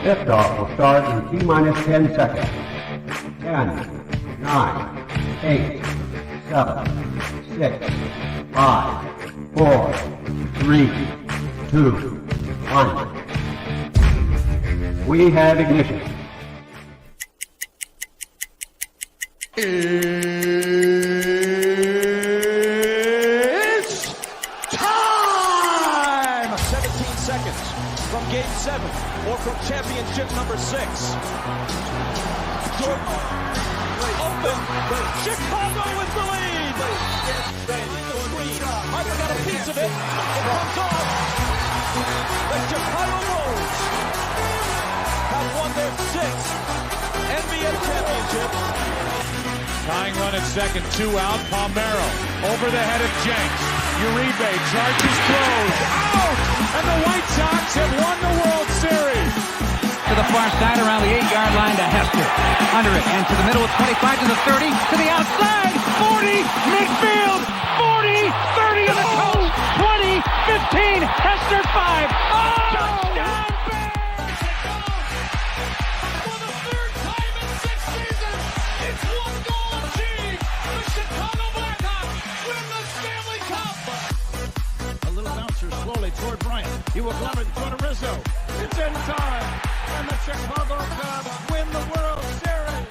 Liftoff will start in T-minus 10 seconds. 10, 9, 8, 7, 6, 5, 4, 3, 2, 1. We have ignition. It's time! 17 seconds from Game 7 or from championship number 6. Jordan open. Chicago with the lead. Harper got a piece of it. It comes off. The Chicago Bulls have won their 6th NBA championship. Tying run at second, 2 out. Palmero over the head of Jenks. Uribe charges, throws, out! And the White Sox have won the World Series. To the far side around the 8-yard line to Hester. Under it and to the middle of 25 to the 30 to the outside. 40 midfield. 40, 30 in the coast. 20, 15. Hester 5. Oh! Touchdown! Slowly toward Bryant. He will glove it toward Rizzo. It's in time. And the Chicago Cubs win the World Series.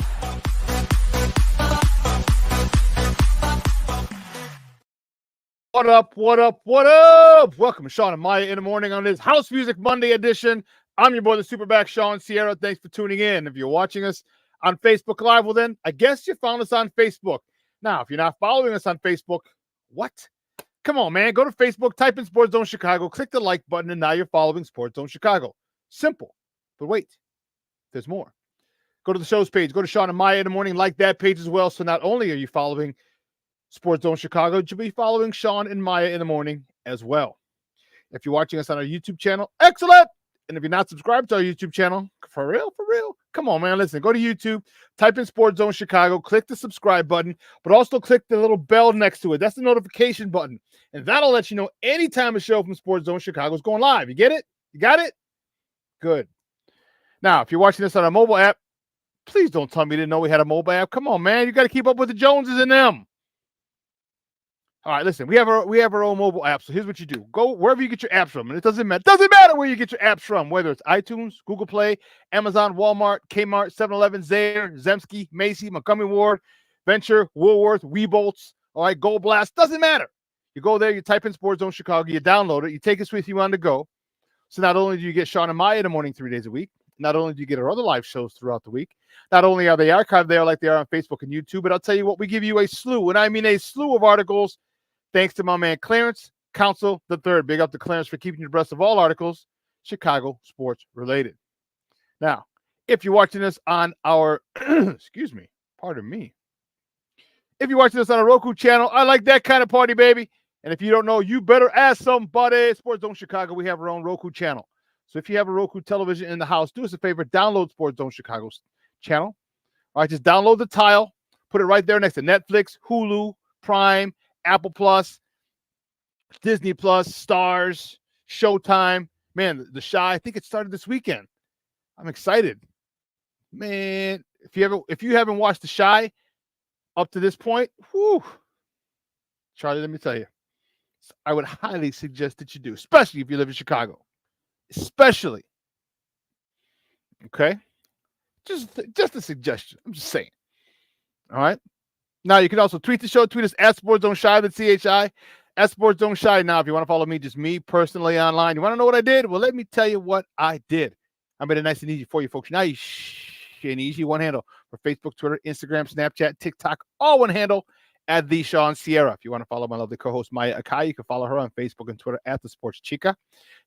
What up, what up, what up? Welcome to Shawn and Maya in the morning on this House Music Monday edition. I'm your boy, the SuperBack, Shawn Sierra. Thanks for tuning in. If you're watching us on Facebook Live, well then, I guess you found us on Facebook. Now, if you're not following us on Facebook, what? Come on, man. Go to Facebook, type in Sports Zone Chicago, click the like button, and now you're following Sports Zone Chicago. Simple. But wait, there's more. Go to the show's page. Go to Shawn and Maya in the morning. Like that page as well. So not only are you following Sports Zone Chicago, you'll be following Shawn and Maya in the morning as well. If you're watching us on our YouTube channel, excellent. And if you're not subscribed to our YouTube channel, for real, come on, man. Listen, go to YouTube, type in Sports Zone Chicago, click the subscribe button, but also click the little bell next to it. That's the notification button. And that'll let you know anytime a show from Sports Zone Chicago is going live. You get it? You got it? Good. Now, if you're watching this on a mobile app, please don't tell me you didn't know we had a mobile app. Come on, man. You got to keep up with the Joneses and them. All right, listen, we have our own mobile app. So here's what you do. Go wherever you get your apps from. And it doesn't matter where you get your apps from, whether it's iTunes, Google Play, Amazon, Walmart, Kmart, 7-Eleven, Zayre, Zemsky, Macy, Montgomery Ward, Venture, Woolworth, Webolts, all right, Gold Blast. Doesn't matter. You go there, you type in Sports Zone Chicago, you download it, you take us with you on the go. So not only do you get Shawn and Maya in the morning 3 days a week, not only do you get our other live shows throughout the week, not only are they archived there like they are on Facebook and YouTube, but I'll tell you what, we give you a slew, and I mean a slew of articles. Thanks to my man Clarence Council III. Big up to Clarence for keeping you abreast of all articles Chicago sports related. Now, if you're watching this on our, excuse me, pardon me. If you're watching this on a Roku channel, I like that kind of party, baby. And if you don't know, you better ask somebody. Sports Zone Chicago, we have our own Roku channel. So if you have a Roku television in the house, do us a favor, download Sports Zone Chicago's channel. All right, just download the tile, put it right there next to Netflix, Hulu, Prime, Apple Plus, Disney Plus, Stars, Showtime. Man, the Shy, I think it started this weekend. I'm excited. Man, if you haven't watched the Shy up to this point, whew, Charlie, let me tell you, I would highly suggest that you do, especially if you live in Chicago. Especially. Okay? Just a suggestion. I'm just saying. All right? Now, you can also tweet the show. Tweet us at Sports Zone Shy, that's CHI, at Sports Zone Shy. Now, if you want to follow me, just me personally online. You want to know what I did? Well, let me tell you what I did. I made it nice and easy for you folks. Now, you and easy one handle for Facebook, Twitter, Instagram, Snapchat, TikTok, all one handle at the Shawn Sierra. If you want to follow my lovely co-host, Maya Akai, you can follow her on Facebook and Twitter at the Sports Chica.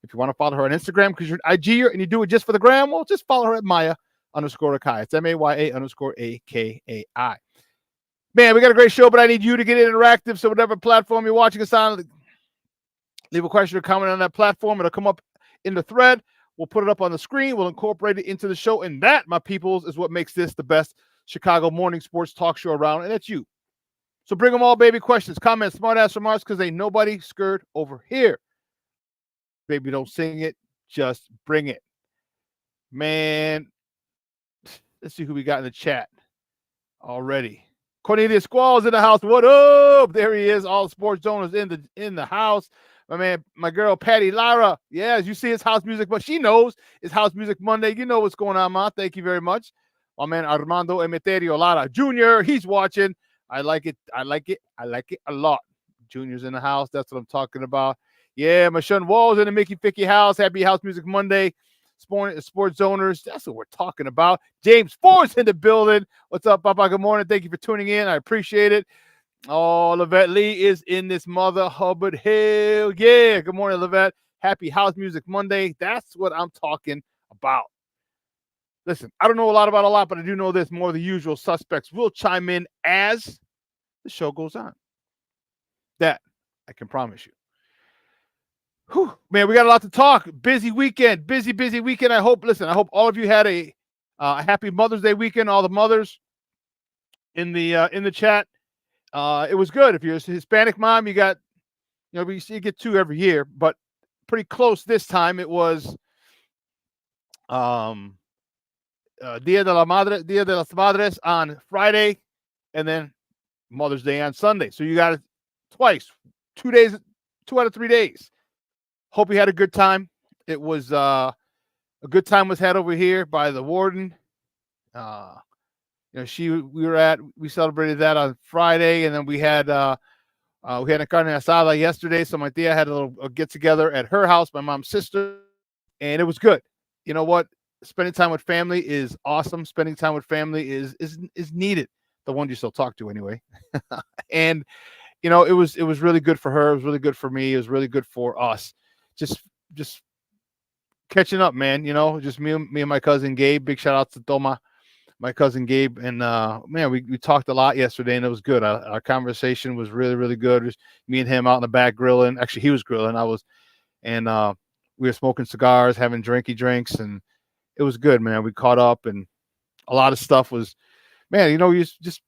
If you want to follow her on Instagram because you're an IGer and you do it just for the gram, well, just follow her at Maya_Akai. It's MAYA_AKAI. Man, we got a great show, but I need you to get interactive. So whatever platform you're watching us on, leave a question or comment on that platform. It'll come up in the thread. We'll put it up on the screen. We'll incorporate it into the show. And that, my peoples, is what makes this the best Chicago morning sports talk show around. And that's you. So bring them all, baby. Questions, comments, smart-ass remarks, because ain't nobody scared over here. Baby, don't sing it. Just bring it. Man, let's see who we got in the chat already. Cornelius Squall's in the house. What up? There he is. All sports owners in the house. My man, my girl Patty Lara. Yeah, as you see, it's house music, but she knows it's house music Monday. You know what's going on, Ma. Thank you very much. My man Armando Emeterio Lara Jr. He's watching. I like it. I like it. I like it a lot. Junior's in the house. That's what I'm talking about. Yeah, my son Walls in the Mickey Ficky house. Happy House Music Monday. Sports owners. That's what we're talking about. James Ford's in the building. What's up, Papa? Good morning. Thank you for tuning in. I appreciate it. Oh, Levette Lee is in this mother Hubbard. Hell yeah. Good morning, Levette. Happy House Music Monday. That's what I'm talking about. Listen, I don't know a lot about a lot, but I do know this. More of the usual suspects will chime in as the show goes on. That I can promise you. Whew, man, we got a lot to talk. Busy weekend. Busy weekend. I hope all of you had a happy Mother's Day weekend. All the mothers in the chat. It was good. If you're a Hispanic mom, you got, you get 2 every year, but pretty close this time. It was Dia de las Madres on Friday, and then Mother's Day on Sunday. So you got it twice, 2 days, 2 out of 3 days. Hope you had a good time. It was a good time was had over here by the warden. We celebrated that on Friday, and then we had a carne asada yesterday. So my tia had a little get together at her house, my mom's sister, and it was good. You know what? Spending time with family is awesome. Spending time with family is needed. The one you still talk to anyway. And it was really good for her. It was really good for me. It was really good for us. Just catching up, man. Just me and my cousin Gabe. Big shout out to Toma, my cousin Gabe. And man, we talked a lot yesterday, and it was good. Our conversation was really, really good. Just me and him out in the back grilling. Actually, he was grilling. We were smoking cigars, having drinks, and it was good, man. We caught up, and a lot of stuff was, man, you just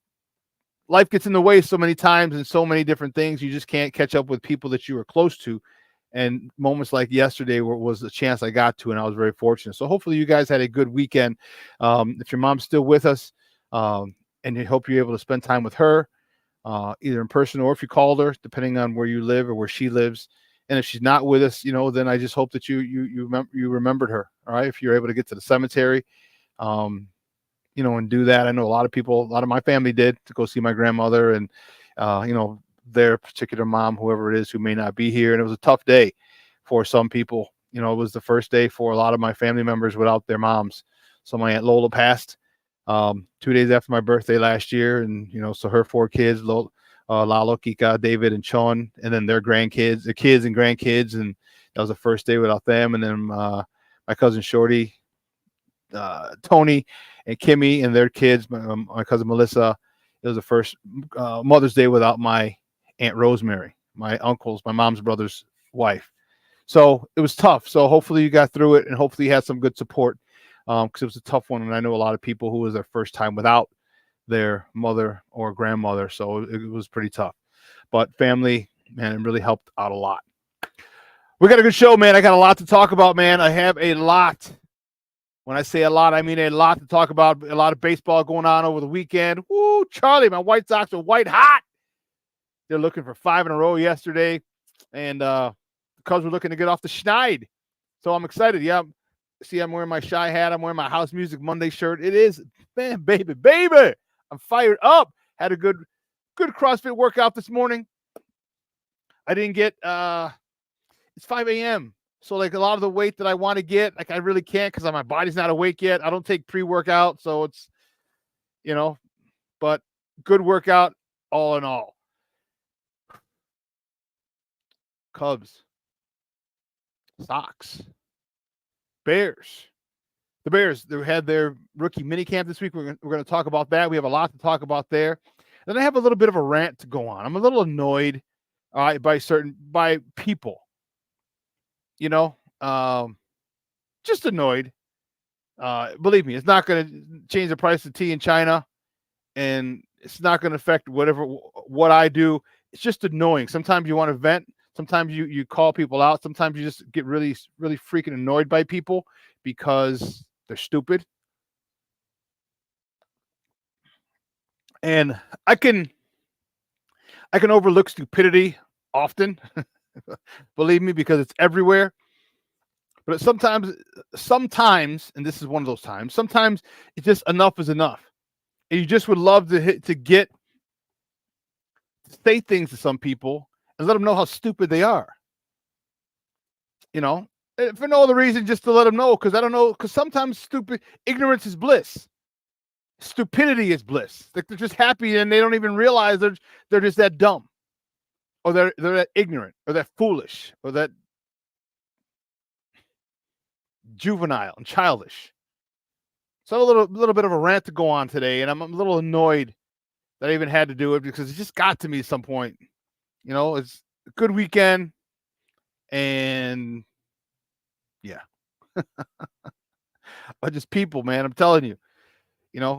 life gets in the way so many times and so many different things. You just can't catch up with people that you were close to. And moments like yesterday was a chance I got to, and I was very fortunate. So hopefully you guys had a good weekend. If your mom's still with us, and I hope you're able to spend time with her, either in person or if you called her, depending on where you live or where she lives. And if she's not with us, then I just hope that you remembered her. All right. If you're able to get to the cemetery, and do that. I know a lot of my family did, to go see my grandmother and, their particular mom, whoever it is, who may not be here. And it was a tough day for some people. It was the first day for a lot of my family members without their moms. So my Aunt Lola passed 2 days after my birthday last year. And, so her 4 kids, Lalo, Chica, David, and Shawn, and then their grandkids, the kids and grandkids. And that was the first day without them. And then my cousin Shorty, Tony, and Kimmy and their kids, my cousin Melissa. It was the first Mother's Day without my Aunt Rosemary, my mom's brother's wife. So it was tough. So hopefully you got through it, and hopefully you had some good support, because it was a tough one. And I know a lot of people who was their first time without their mother or grandmother. So it was pretty tough. But family, man, it really helped out a lot. We got a good show, man. I got a lot to talk about, man. I have a lot. When I say a lot, I mean a lot to talk about. A lot of baseball going on over the weekend. Woo, Charlie, my White Sox are white hot. They're looking for 5 in a row yesterday. And the Cubs were looking to get off the schneid. So I'm excited. Yeah. See, I'm wearing my Shy hat. I'm wearing my House Music Monday shirt. It is, man, baby. I'm fired up. Had a good CrossFit workout this morning. I didn't get, it's 5 a.m. So, like, a lot of the weight that I want to get, like, I really can't because my body's not awake yet. I don't take pre-workout, so it's, but good workout all in all. Cubs, Sox, Bears. The Bears, they had their rookie minicamp this week. We're going to talk about that. We have a lot to talk about there. Then I have a little bit of a rant to go on. I'm a little annoyed by people. Just annoyed. Believe me, it's not going to change the price of tea in China, and It's not going to affect what I do. It's just annoying. Sometimes you want to vent. Sometimes you call people out. Sometimes you just get really, really freaking annoyed by people because they're stupid. And I can overlook stupidity often, believe me, because it's everywhere. But sometimes, and this is one of those times, sometimes it's just enough is enough. And you just would love to say things to some people and let them know how stupid they are. For no other reason, just to let them know, because I don't know, because sometimes ignorance is bliss. Stupidity is bliss. Like they're just happy and they don't even realize they're just that dumb, or they're that ignorant, or that foolish, or that juvenile and childish. So I have a little bit of a rant to go on today, and I'm a little annoyed that I even had to do it because it just got to me at some point. It's a good weekend, and yeah, but just people, man. I'm telling you,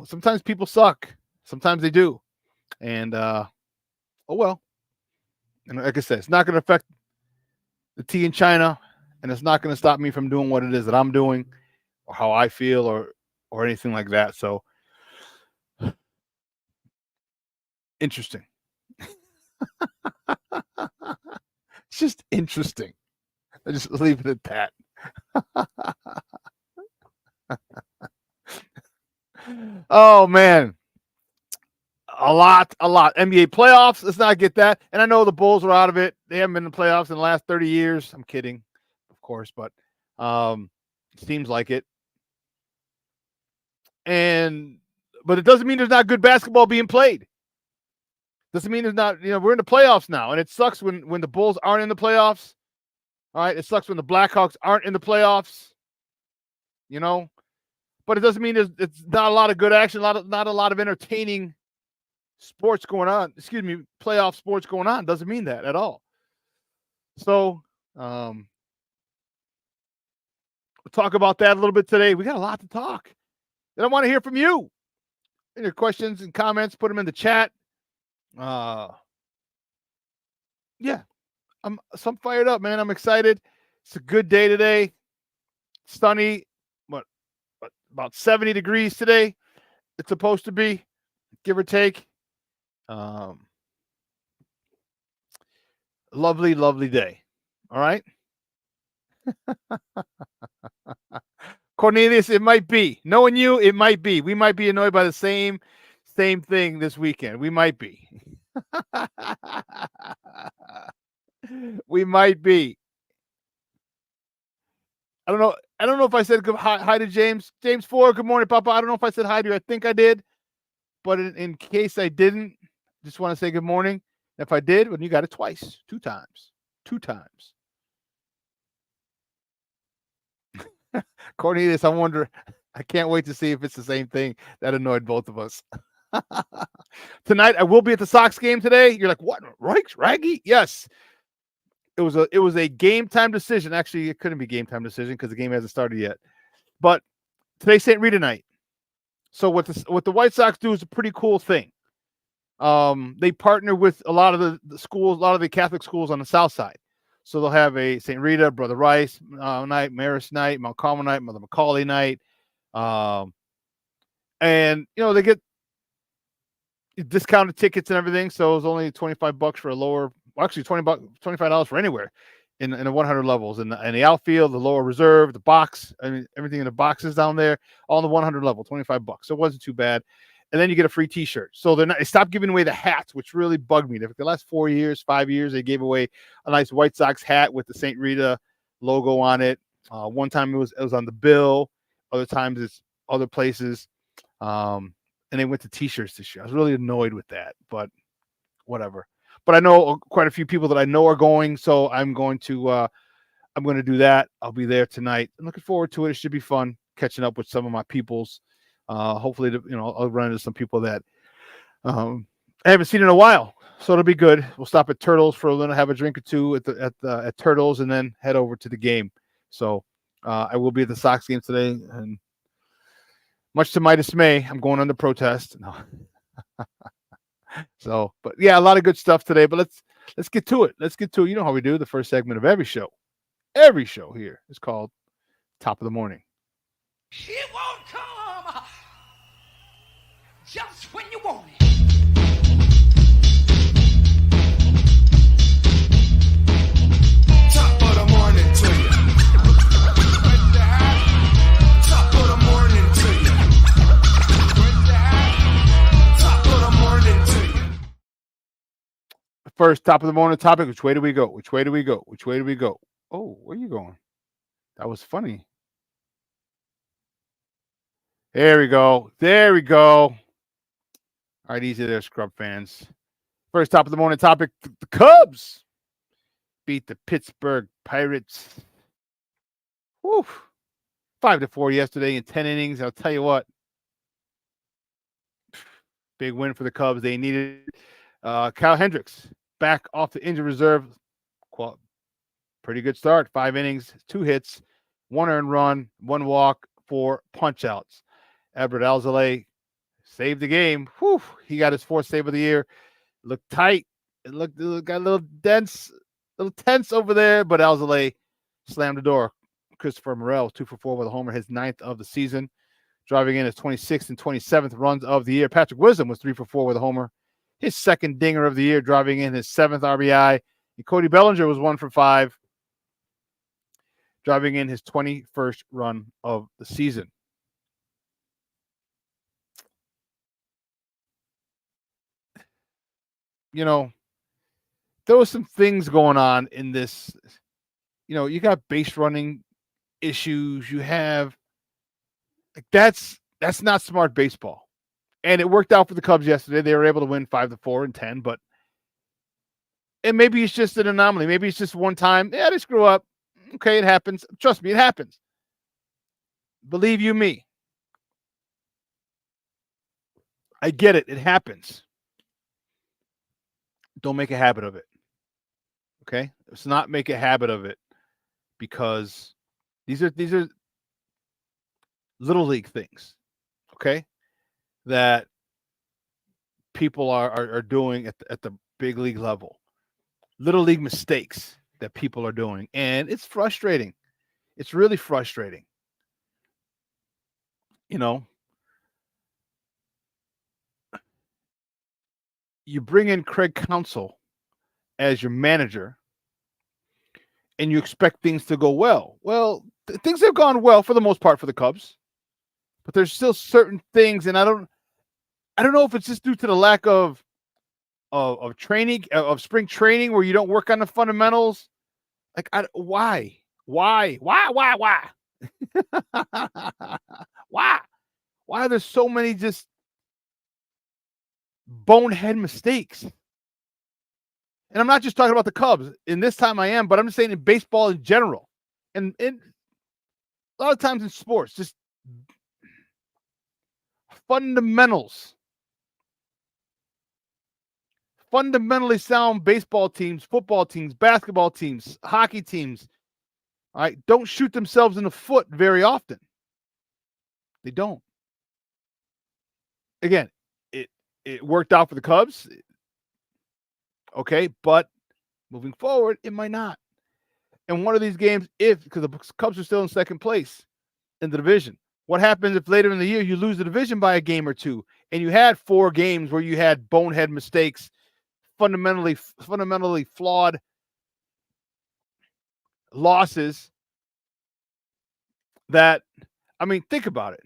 sometimes people suck. Sometimes they do, and oh well. And like I said, it's not going to affect the tea in China, and it's not going to stop me from doing what it is that I'm doing, or how I feel, or anything like that. So interesting. It's just interesting. I just leave it at that. Oh man. A lot. NBA playoffs. Let's not get that. And I know the Bulls are out of it. They haven't been in the playoffs in the last 30 years. I'm kidding, of course, but it seems like it. But it doesn't mean there's not good basketball being played. Doesn't mean there's not, we're in the playoffs now, and it sucks when the Bulls aren't in the playoffs. All right. It sucks when the Blackhawks aren't in the playoffs, but it doesn't mean it's not a lot of good action, not a lot of entertaining sports going on. Playoff sports going on. Doesn't mean that at all. So, we'll talk about that a little bit today. We got a lot to talk. And I want to hear from you. Your questions and comments, put them in the chat. Yeah. I'm fired up, man. I'm excited. It's a good day today. Sunny. About 70 degrees today. It's supposed to be, give or take. Lovely, lovely day. All right. Cornelius, it might be. Knowing you, it might be. We might be annoyed by the same thing this weekend. We might be. We might be. I don't know if I said hi to James. James 4, good morning, Papa. I don't know if I said hi to you. I think I did. But in case I didn't, just want to say good morning. If I did, well, you got it twice. 2 times. 2 times. Cornelius, I can't wait to see if it's the same thing that annoyed both of us. Tonight, I will be at the Sox game today. You're like, what? Reichs? Raggy? Yes. It was a game time decision. Actually, it couldn't be game time decision because the game hasn't started yet. But today's St. Rita night. So what the White Sox do is a pretty cool thing. They partner with a lot of the schools, a lot of the Catholic schools on the South Side. So they'll have a St. Rita, Brother Rice night, Marist night, Mount Carmel night, Mother Macaulay night. And they get discounted tickets and everything. So it's only $25 for a lower, actually $25 for anywhere in the 100 levels. And the outfield, the lower reserve, the box, everything in the boxes down there, all in the 100 level, $25. So it wasn't too bad. And then you get a free T-shirt. So they stopped giving away the hats, which really bugged me. The last 5 years, they gave away a nice White Sox hat with the St. Rita logo on it. One time it was on the bill. Other times it's other places. And they went to T-shirts this year. I was really annoyed with that, but whatever. But I know quite a few people that I know are going, so I'm going to do that. I'll be there tonight. I'm looking forward to it. It should be fun catching up with some of my peoples. Hopefully, I'll run into some people that I haven't seen in a while, so it'll be good. We'll stop at Turtles for a little, have a drink or two at Turtles, and then head over to the game. So I will be at the Sox game today, and much to my dismay, I'm going under protest. No. So, but yeah, a lot of good stuff today. But let's get to it. Let's get to it. You know how we do. The first segment of every show here is called Top of the Morning. It won't come just when you want it. Top of the morning to you. Top of the morning to you. Top of the morning to you. First top of the morning topic. Which way do we go? Which way do we go? Which way do we go? Oh, where are you going? That was funny. There we go. There we go. All right, easy there, Scrub fans. First top of the morning topic. The Cubs beat the Pittsburgh Pirates. Woo. 5-4 yesterday in 10 innings. I'll tell you what. Big win for the Cubs. They needed Kyle Hendricks back off the injured reserve. Pretty good start. 5 innings, 2 hits, 1 earned run, 1 walk, 4 punch-outs. Edward Alzolay saved the game. Whew. He got his 4th save of the year. Looked tight. It got a little dense, a little tense over there, but Alzolay slammed the door. Christopher Morel, 2 for 4 with a homer, his 9th of the season, driving in his 26th and 27th runs of the year. Patrick Wisdom was 3 for 4 with a homer, his 2nd dinger of the year, driving in his 7th RBI. And Cody Bellinger was 1 for 5, driving in his 21st run of the season. You know, there was some things going on in this. You know, you got base running issues. You have like that's not smart baseball. And it worked out for the Cubs yesterday. They were able to win 5-4 and 10, but and maybe it's just an anomaly. Maybe it's just one time. Yeah, they screw up. Okay, it happens. Trust me, it happens. Believe you me. I get it. It happens. Don't make a habit of it. Okay? Let's not make a habit of it because these are little league things. Okay? That people are doing at the big league level. Little league mistakes that people are doing. And it's frustrating. It's really frustrating. You know, you bring in Craig Counsell as your manager and you expect things to go well. Well, things have gone well for the most part for the Cubs, but there's still certain things, and I don't know if it's just due to the lack of training, of spring training, where you don't work on the fundamentals. Like, why? Why are there so many just bonehead mistakes? And I'm not just talking about the Cubs. In this time I am, but I'm just saying in baseball in general. And a lot of times in sports, just fundamentals. Fundamentally sound baseball teams, football teams, basketball teams, hockey teams, all right, don't shoot themselves in the foot very often. They don't. Again, it worked out for the Cubs. Okay, but moving forward, it might not. And one of these games, because the Cubs are still in second place in the division, what happens if later in the year you lose the division by a game or two, and you had 4 games where you had bonehead mistakes, fundamentally flawed losses? That, I mean, think about it.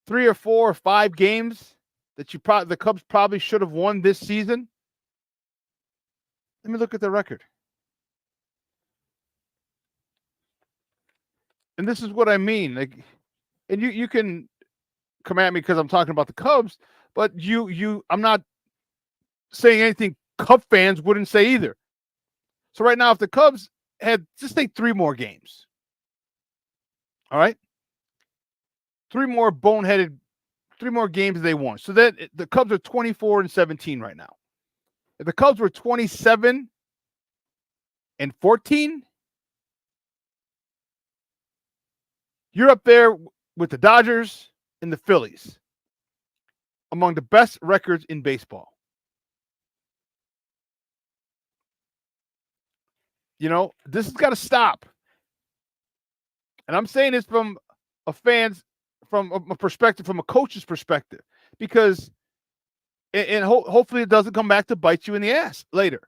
3 or 4 or 5 games that the Cubs probably should have won this season. Let me look at the record. And this is what I mean. Like, and you can come at me because I'm talking about the Cubs, but I'm not saying anything Cub fans wouldn't say either. So right now, if the Cubs had, just take 3 more games. All right? 3 more games they won. So that the Cubs are 24-17 right now. If the Cubs were 27-14, you're up there with the Dodgers and the Phillies. among the best records in baseball. You know, this has got to stop. And I'm saying this from a fan's, from a perspective, from a coach's perspective, because, and hopefully it doesn't come back to bite you in the ass later.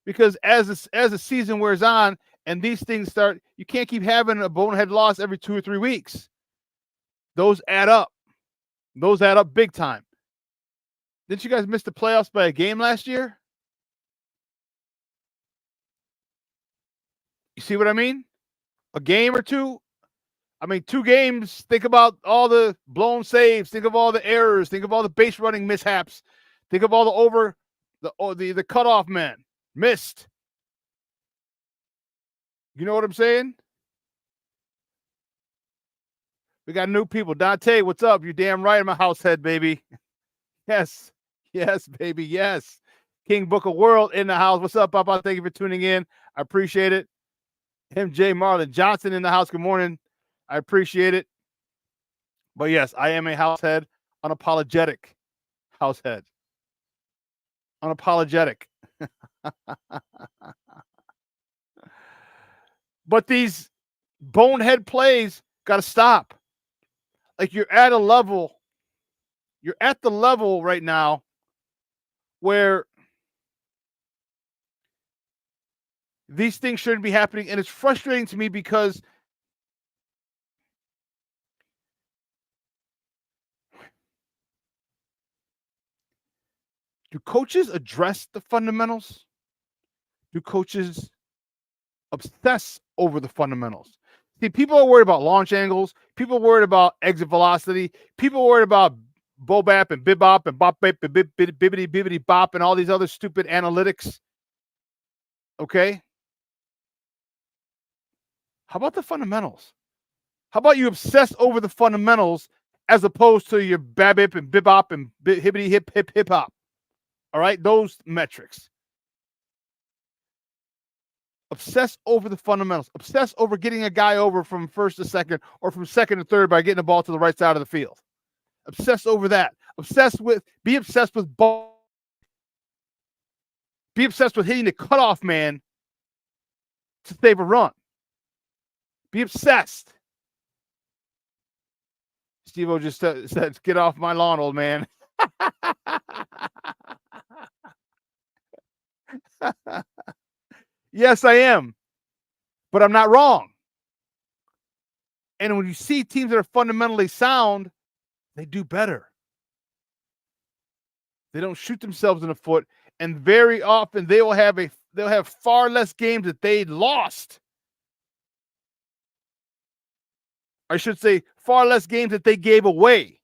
Because as the season wears on and these things start, you can't keep having a bonehead loss every 2 or 3 weeks. Those add up. Those add up big time. Didn't you guys miss the playoffs by a game last year? You see what I mean? A game or two. I mean, 2 games. Think about all the blown saves. Think of all the errors. Think of all the base running mishaps. Think of all the cutoff men missed. You know what I'm saying? We got new people. Dante, what's up? You damn right, I'm a house head, baby. Yes, baby, yes. King Book of World in the house. What's up, Papa? Thank you for tuning in. I appreciate it. MJ Marlon Johnson in the house. Good morning. I appreciate it. But yes, I am a house head, unapologetic house head. Unapologetic. But these bonehead plays got to stop. Like you're at the level right now where these things shouldn't be happening. And it's frustrating to me because do coaches address the fundamentals? Do coaches obsess over the fundamentals? See, people are worried about launch angles. People are worried about exit velocity. People are worried about bobap and bibop and bop and bibbity bibbity bop and all these other stupid analytics. Okay? How about the fundamentals? How about you obsess over the fundamentals as opposed to your babip and bibop and hibbity hip hip hip hop? All right? Those metrics. Obsess over the fundamentals. Obsess over getting a guy over from first to second or from second to third by getting the ball to the right side of the field. Obsess over that. Be obsessed with ball. Be obsessed with hitting the cutoff man to save a run. Be obsessed. Steve-O just said, get off my lawn, old man. Yes, I am. But I'm not wrong. And when you see teams that are fundamentally sound, they do better. They don't shoot themselves in the foot. And very often they'll have far less games that they lost. I should say far less games that they gave away.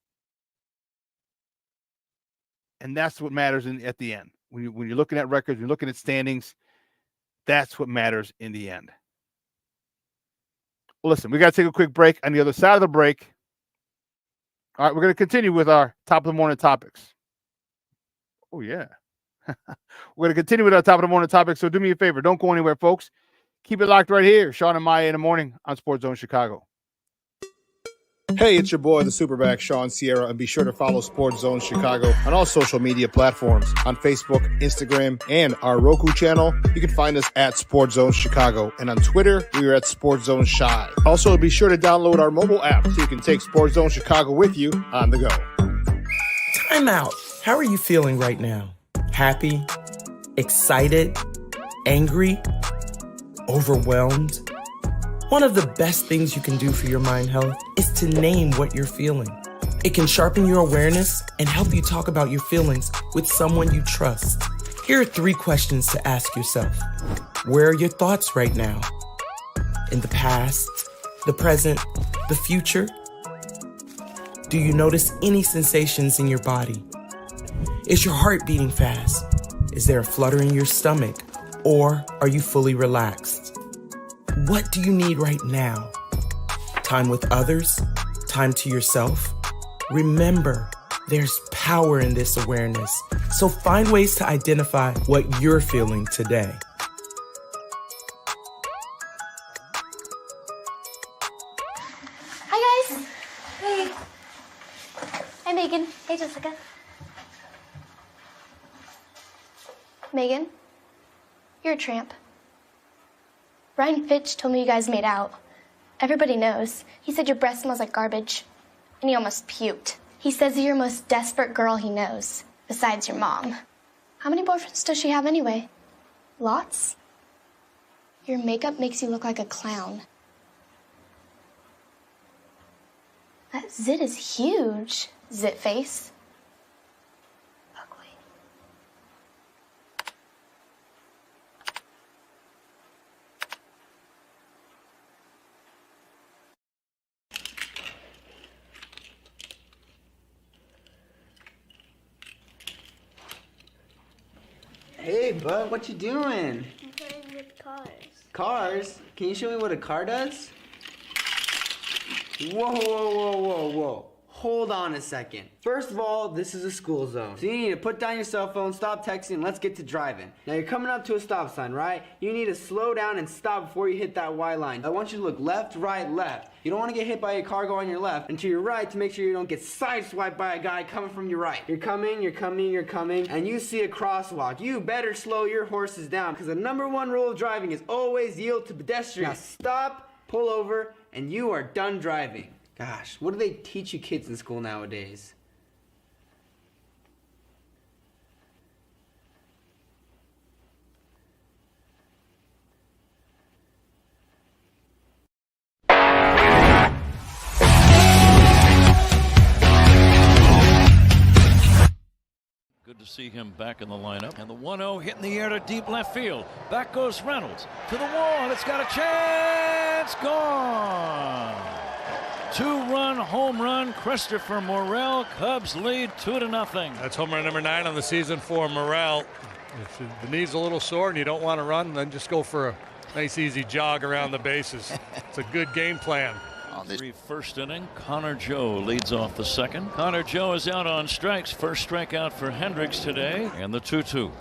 And that's what matters at the end. When you're looking at records, you're looking at standings, that's what matters in the end. Well, listen, we got to take a quick break. On the other side of the break, all right, we're going to continue with our top of the morning topics. Oh, yeah. We're going to continue with our top of the morning topics, so do me a favor. Don't go anywhere, folks. Keep it locked right here. Shawn and Maya in the morning on Sports Zone Chicago. Hey, it's your boy, the SuperBack, Shawn Sierra, and be sure to follow Sports Zone Chicago on all social media platforms, on Facebook, Instagram, and our Roku channel. You can find us at Sports Zone Chicago, and on Twitter, we are at Sports Zone Shy. Also, be sure to download our mobile app so you can take Sports Zone Chicago with you on the go. Time out. How are you feeling right now? Happy? Excited? Angry? Overwhelmed? One of the best things you can do for your mind health is to name what you're feeling. It can sharpen your awareness and help you talk about your feelings with someone you trust. Here are 3 questions to ask yourself. Where are your thoughts right now? In the past, the present, the future? Do you notice any sensations in your body? Is your heart beating fast? Is there a flutter in your stomach? Or are you fully relaxed? What do you need right now? Time with others? Time to yourself? Remember, there's power in this awareness. So find ways to identify what you're feeling today. Hi, guys. Hey. Hi, Megan. Hey, Jessica. Megan, you're a tramp. Ryan Fitch told me you guys made out. Everybody knows. He said your breath smells like garbage. And he almost puked. He says you're the most desperate girl he knows, besides your mom. How many boyfriends does she have anyway? Lots? Your makeup makes you look like a clown. That zit is huge, zit face. Ugly. Hey, bud, what you doing? I'm playing with cars. Cars? Can you show me what a car does? Whoa. Hold on a second. First of all, this is a school zone. So you need to put down your cell phone, stop texting, and let's get to driving. Now you're coming up to a stop sign, right? You need to slow down and stop before you hit that Y line. I want you to look left, right, left. You don't want to get hit by a car going on your left and to your right to make sure you don't get sideswiped by a guy coming from your right. You're coming, and you see a crosswalk. You better slow your horses down because the #1 rule of driving is always yield to pedestrians. Now stop, pull over, and you are done driving. Gosh, what do they teach you kids in school nowadays? Good to see him back in the lineup. And the 1-0 hit in the air to deep left field. Back goes Reynolds to the wall, and it's got a chance. Gone. 2-run home run, Christopher Morel. Cubs lead 2-0. That's home run number 9 on the season for Morel. If the knee's a little sore and you don't want to run, then just go for a nice easy jog around the bases. It's a good game plan. On the first inning, Connor Joe leads off the second. Connor Joe is out on strikes. First strikeout for Hendricks today. And the 2-2.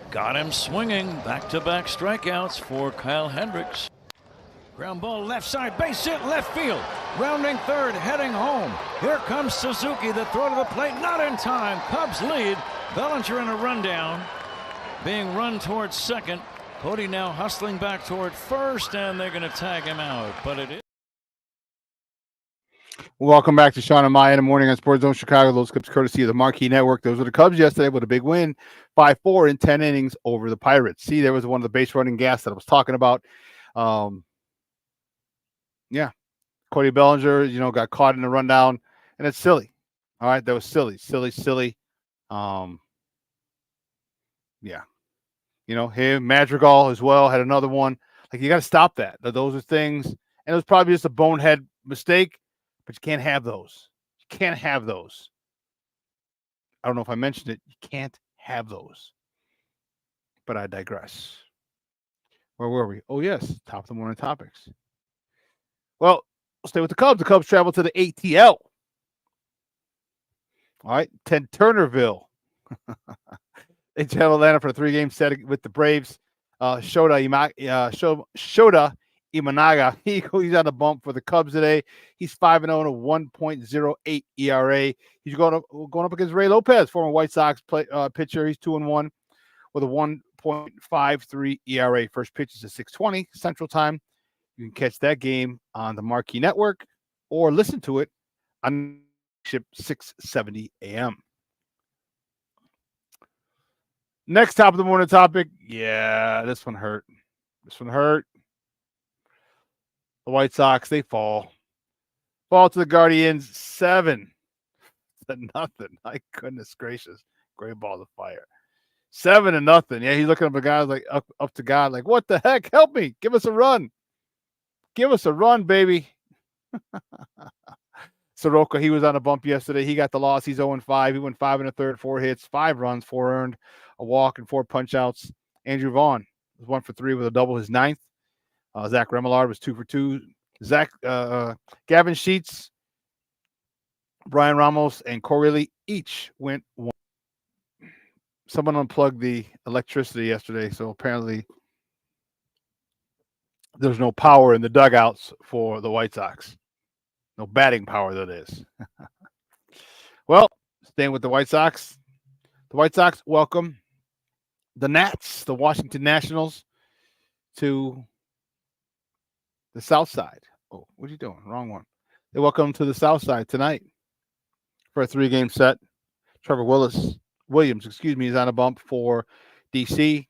Got him swinging. Back-to-back strikeouts for Kyle Hendricks. Ground ball left side, base hit left field. Rounding third, heading home. Here comes Suzuki. The throw to the plate, not in time. Cubs lead. Bellinger in a rundown. Being run towards second. Cody now hustling back toward first, and they're going to tag him out. But it is. Welcome back to Shawn and Maya in the morning on Sports Zone Chicago. Those clips courtesy of the Marquee Network. Those were the Cubs yesterday with a big win, 5-4 in 10 innings over the Pirates. See, there was one of the base running gas that I was talking about. Yeah, Cody Bellinger, got caught in the rundown, and it's silly. All right, that was silly. Yeah, him, Madrigal as well had another one. Like, you got to stop that. Those are things, and it was probably just a bonehead mistake, but you can't have those. You can't have those. I don't know if I mentioned it. You can't have those. But I digress. Where were we? Oh, yes, top of the morning topics. Well, we'll stay with the Cubs. The Cubs travel to the ATL. All right, Ted Turnerville. They travel Atlanta for a 3-game set with the Braves. Shota Imanaga. He's on the bump for the Cubs today. He's 5-0 and a 1.08 ERA. He's going up against Ray Lopez, former White Sox pitcher. He's 2-1 with a 1.53 ERA. First pitch is at 6:20 Central Time. You can catch that game on the Marquee Network or listen to it on 6:70 a.m. Next top of the morning topic. Yeah, this one hurt. The White Sox, they fall to the Guardians 7-0. My goodness gracious. Great ball to fire. 7-0. Yeah, he's looking up at guys like up to God, like, what the heck? Help me. Give us a run. Give us a run, baby. Soroka, he was on a bump yesterday. He got the loss. He's 0-5. He went 5 1/3, 4 hits, 5 runs, 4 earned, a walk, and 4 punch-outs. Andrew Vaughn was 1 for 3 with a double, his 9th. Zach Remillard was 2 for 2. Gavin Sheets, Brian Ramos, and Corey each went 1. Someone unplugged the electricity yesterday, so apparently there's no power in the dugouts for the White Sox. No batting power, that is. Well, staying with the White Sox. The White Sox welcome the Nats, the Washington Nationals, to the South Side. Oh, what are you doing? Wrong one. They welcome them to the South Side tonight for a 3-game set. Trevor Williams, is on a bump for DC,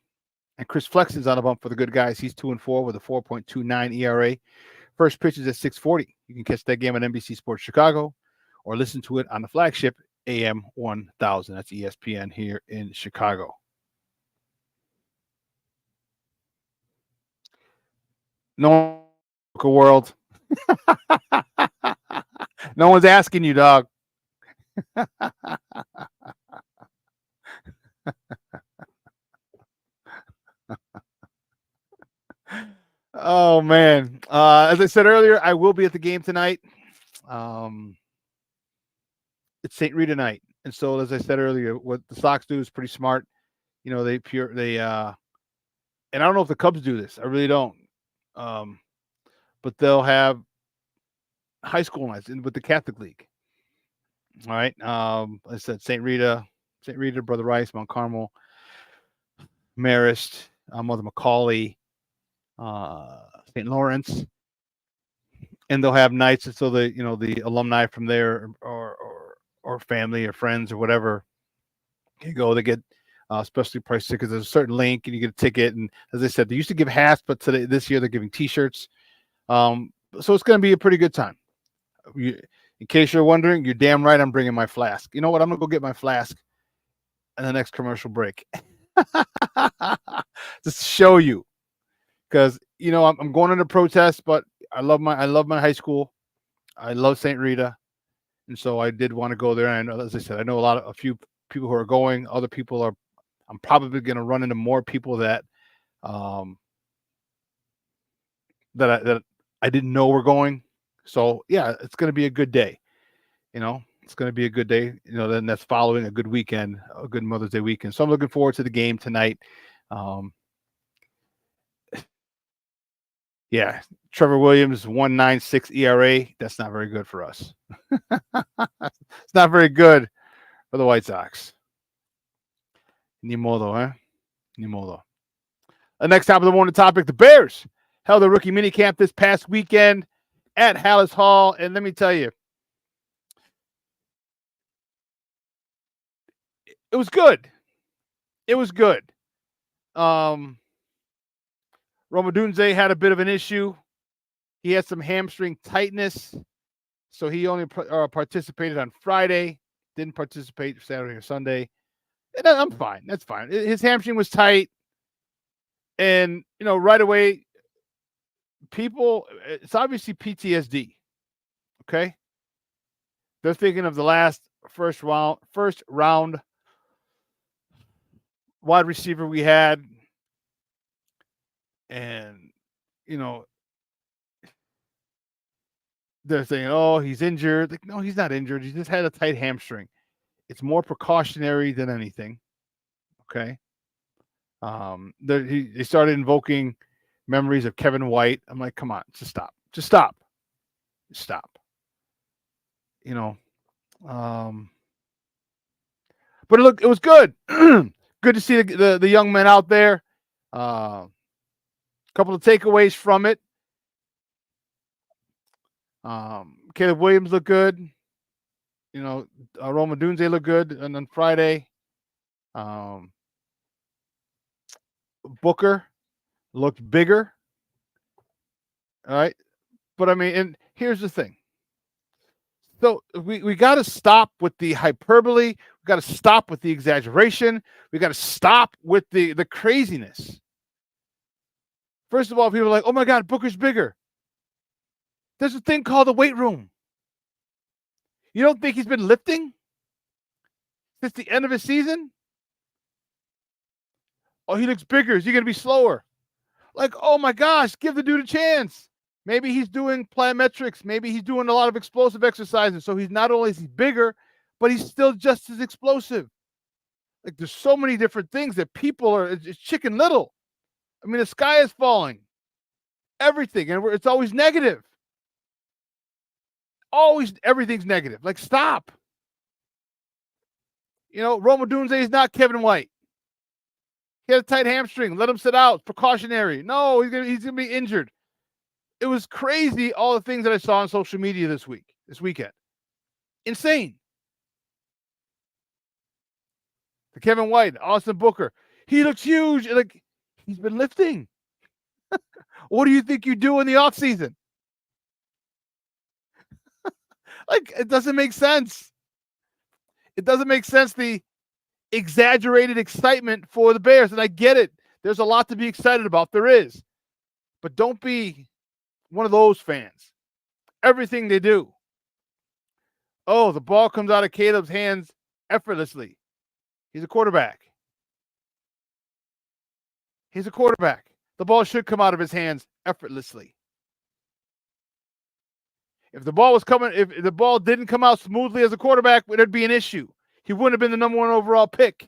and Chris Flex is on a bump for the good guys. He's 2-4 with a 4.29 ERA. First pitch is at 6:40. You can catch that game on NBC Sports Chicago, or listen to it on the flagship AM 1000. That's ESPN here in Chicago. No world. No one's asking you, dog. Oh man. As I said earlier, I will be at the game tonight. It's St. Rita night. And so as I said earlier, what the Sox do is pretty smart. You know, and I don't know if the Cubs do this. I really don't. But they'll have high school nights with the Catholic League. All right. I said St. Rita, Brother Rice, Mount Carmel, Marist, Mother McCauley, St. Lawrence, and they'll have nights so the alumni from there or family or friends or whatever can go. They get especially price tickets. There's a certain link and you get a ticket. And as I said, they used to give hats, but this year they're giving T-shirts. So it's going to be a pretty good time. In case you're wondering, you're damn right I'm bringing my flask. You know what? I'm going to go get my flask in the next commercial break. Just to show you. Because, I'm going into protest, but I love my high school. I love St. Rita. And so I did want to go there. And as I said, I know a few people who are going. Other people I'm probably going to run into more people that that I didn't know were going. So yeah, it's going to be a good day. It's going to be a good day. Then that's following a good weekend, a good Mother's Day weekend. So I'm looking forward to the game tonight. Yeah, Trevor Williams, 1.96 ERA. That's not very good for us. It's not very good for the White Sox. Ni modo, huh? Ni modo. The next top of the morning topic, the Bears held a rookie minicamp this past weekend at Hallis Hall. And let me tell you, it was good. It was good. Roma Dunze had a bit of an issue. He had some hamstring tightness, so he only participated on Friday. Didn't participate Saturday or Sunday. And I'm fine. That's fine. His hamstring was tight. And, right away, it's obviously PTSD. Okay? They're thinking of the first round wide receiver we had. And, they're saying, oh, he's injured. Like, no, he's not injured. He just had a tight hamstring. It's more precautionary than anything. Okay. They started invoking memories of Kevin White. I'm like, come on, just stop. Just stop. Stop. But it was good. Good to see the young men out there. A couple of takeaways from it. Caleb Williams looked good. Roma Dunze looked good. And on Friday, Booker looked bigger. All right. But and here's the thing. So we got to stop with the hyperbole. We got to stop with the exaggeration. We got to stop with the craziness. First of all, people are like, oh my God, Booker's bigger. There's a thing called the weight room. You don't think he's been lifting since the end of his season? Oh, he looks bigger. Is he going to be slower? Like, oh my gosh, give the dude a chance. Maybe he's doing plyometrics. Maybe he's doing a lot of explosive exercises. So he's not only is he bigger, but he's still just as explosive. Like, there's so many different things that people it's chicken little. The sky is falling. Everything. And it's always negative. Always everything's negative. Like, stop. Roma Dunze is not Kevin White. He had a tight hamstring. Let him sit out. Precautionary. No, he's gonna be injured. It was crazy, all the things that I saw on social media this weekend. Insane. The Kevin White, Austin Booker. He looks huge. Like, he's been lifting. What do you think you do in the offseason? Like, it doesn't make sense. It doesn't make sense, the exaggerated excitement for the Bears. And I get it. There's a lot to be excited about. There is. But don't be one of those fans. Everything they do. Oh, the ball comes out of Caleb's hands effortlessly. He's a quarterback. He's a quarterback. The ball should come out of his hands effortlessly. If the ball didn't come out smoothly as a quarterback, there'd be an issue. He wouldn't have been the number 1 overall pick.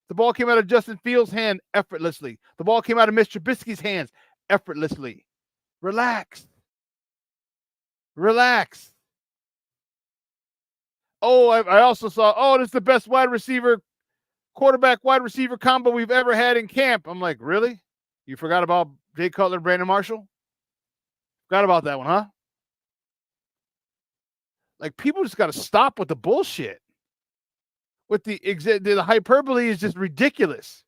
The ball came out of Justin Fields' hand effortlessly. The ball came out of Mr. Trubisky's hands effortlessly. Relax. Relax. Oh, I also saw, this is the best quarterback wide receiver combo we've ever had in camp. I'm like, really? You forgot about Jay Cutler, Brandon Marshall? Forgot about that one, huh? Like, people just got to stop with the bullshit. With the hyperbole is just ridiculous.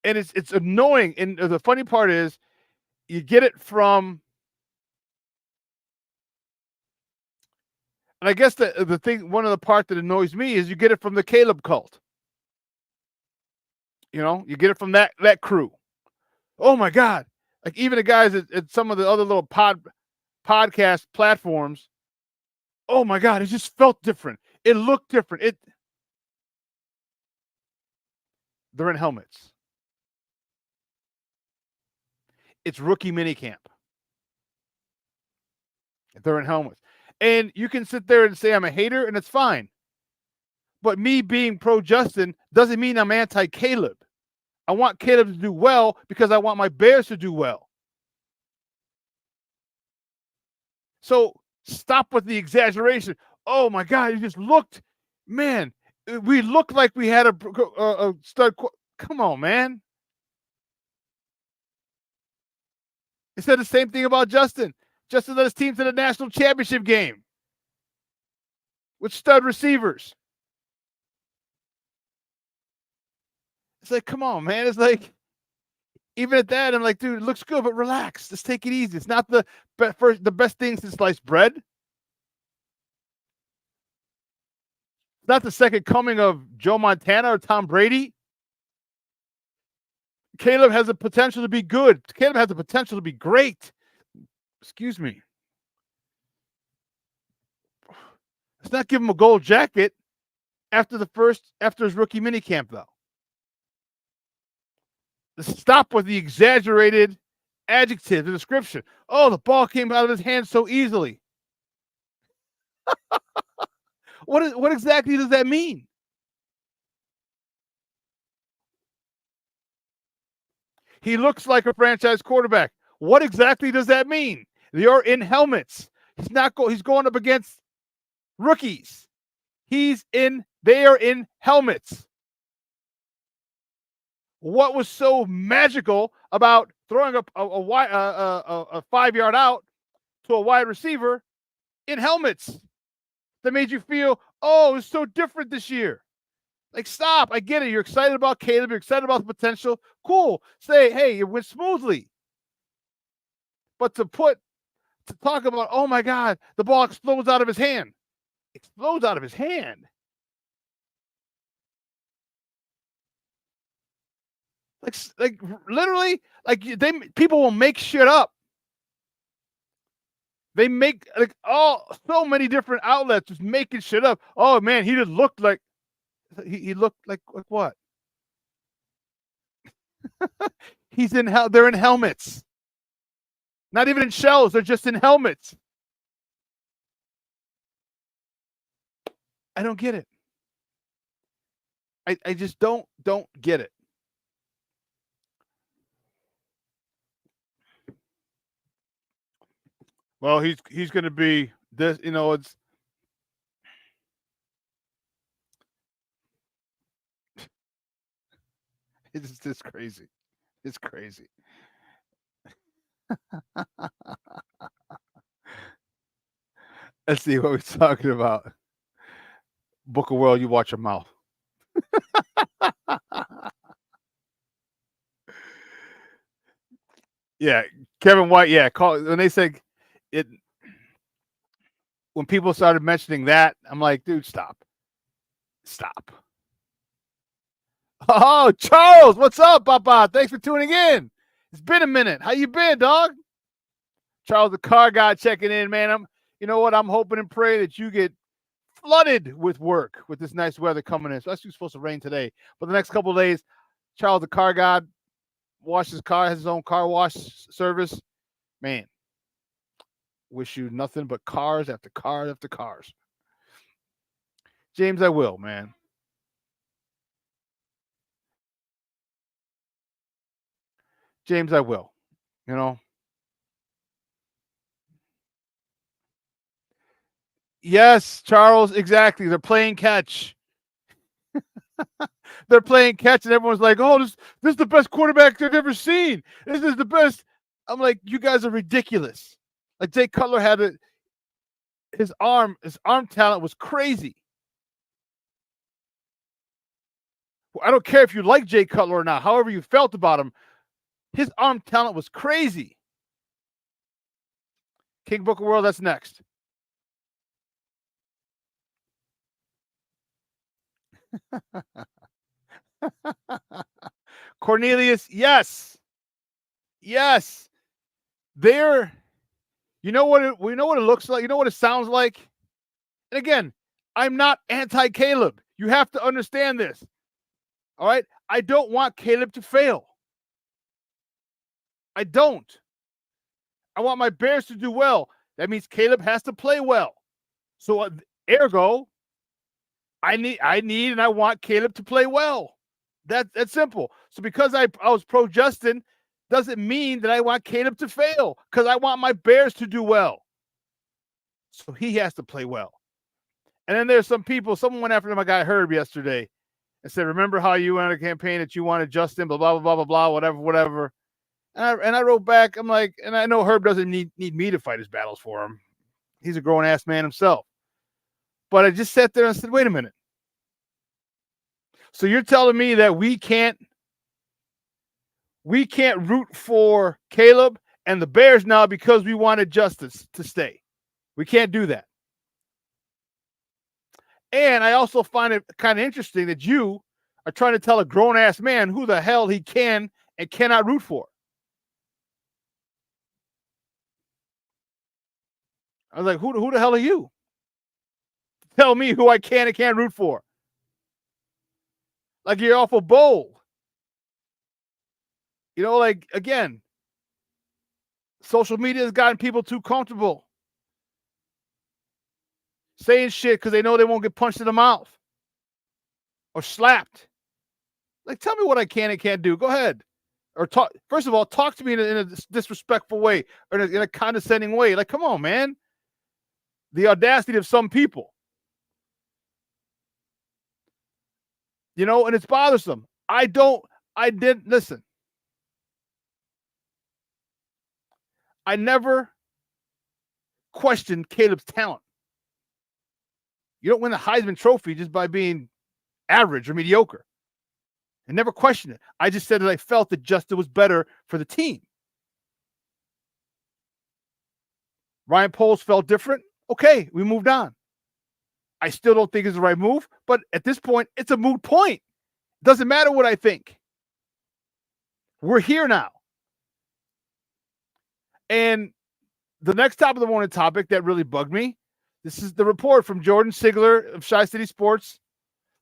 And it's annoying. And the funny part is, you get it from, and I guess the thing, one of the part that annoys me is you get it from the Caleb cult. You get it from that crew. Oh my God. Like, even the guys at some of the other little podcast platforms. Oh my God, it just felt different. It looked different. They're in helmets. It's rookie minicamp. They're in helmets. And you can sit there and say I'm a hater, and it's fine. But me being pro Justin doesn't mean I'm anti Caleb. I want Caleb to do well because I want my Bears to do well. So stop with the exaggeration. Oh my God, you just looked, man, we looked like we had a stud. Come on, man. They said the same thing about Justin. Justin led his team to the national championship game with stud receivers. It's like, come on, man. It's like, even at that, I'm like, dude, it looks good, but relax. Just take it easy. It's not the best thing since sliced bread. It's not the second coming of Joe Montana or Tom Brady. Caleb has the potential to be good. Caleb has the potential to be great. Excuse me. Let's not give him a gold jacket after his rookie minicamp, though. Stop with the exaggerated adjective, the description. Oh, the ball came out of his hand so easily. What exactly does that mean? He looks like a franchise quarterback. What exactly does that mean? They are in helmets. He's going up against rookies. They are in helmets. What was so magical about throwing a 5-yard out to a wide receiver in helmets that made you feel, oh, it's so different this year? Like, stop. I get it. You're excited about Caleb. You're excited about the potential. Cool. Say, hey, it went smoothly. But to talk about, oh my God, the ball explodes out of his hand. Explodes out of his hand. Like literally, like people will make shit up. They make so many different outlets just making shit up. Oh man, he just looked like he looked like what? They're in helmets. Not even in shells, they're just in helmets. I don't get it. I just don't get it. Well, he's going to be this. It's just crazy. It's crazy. Let's see what we're talking about. Book of World, you watch your mouth. Yeah, Kevin White. Yeah, when they say it, when people started mentioning that, I'm like, dude, stop. Oh, Charles, what's up, Papa? Thanks for tuning in. It's been a minute. How you been, dog? Charles, the car guy, checking in, man. You know what? I'm hoping and pray that you get flooded with work with this nice weather coming in. So that's supposed to rain today, but the next couple of days, Charles, the car guy, washes his car, has his own car wash service. Man, wish you nothing but cars after cars after cars. James, I will, man. James, I will. Yes, Charles, exactly. They're playing catch. They're playing catch, and everyone's like, "Oh, this is the best quarterback they've ever seen. This is the best." I'm like, "You guys are ridiculous." Like Jay Cutler had his arm talent was crazy. Well, I don't care if you like Jay Cutler or not. However you felt about him, his arm talent was crazy. King Book of World, that's next. Cornelius, yes. They're, you know what it looks like, you know what it sounds like? And again, I'm not anti-Caleb. You have to understand this. All right? I don't want Caleb to fail. I don't. I want my Bears to do well. That means Caleb has to play well. So ergo, I need and I want Caleb to play well. That's simple. So because I was pro Justin, doesn't mean that I want Caleb to fail, because I want my Bears to do well. So he has to play well. And then there's someone went after my guy Herb yesterday and said, remember how you went on a campaign that you wanted Justin, blah, blah, blah, blah, blah, whatever. And I wrote back, I'm like, and I know Herb doesn't need me to fight his battles for him. He's a grown-ass man himself. But I just sat there and said, wait a minute. So you're telling me that we can't root for Caleb and the Bears now because we wanted Justice to stay. We can't do that. And I also find it kind of interesting that you are trying to tell a grown-ass man who the hell he can and cannot root for. I was like, who the hell are you? Tell me who I can and can't root for. Like, you're awful bold. Like, again, social media has gotten people too comfortable saying shit because they know they won't get punched in the mouth or slapped. Like, tell me what I can and can't do. Go ahead. Or talk. First of all, talk to me in a disrespectful way or in a condescending way. Like, come on, man. The audacity of some people. And it's bothersome. Listen. I never questioned Caleb's talent. You don't win the Heisman Trophy just by being average or mediocre. I never questioned it. I just said that I felt that Justin was better for the team. Ryan Poles felt different. Okay, we moved on. I still don't think it's the right move, but at this point, it's a moot point. It doesn't matter what I think. We're here now. And the next top of the morning topic that really bugged me, this is the report from Jordan Sigler of Chi City Sports,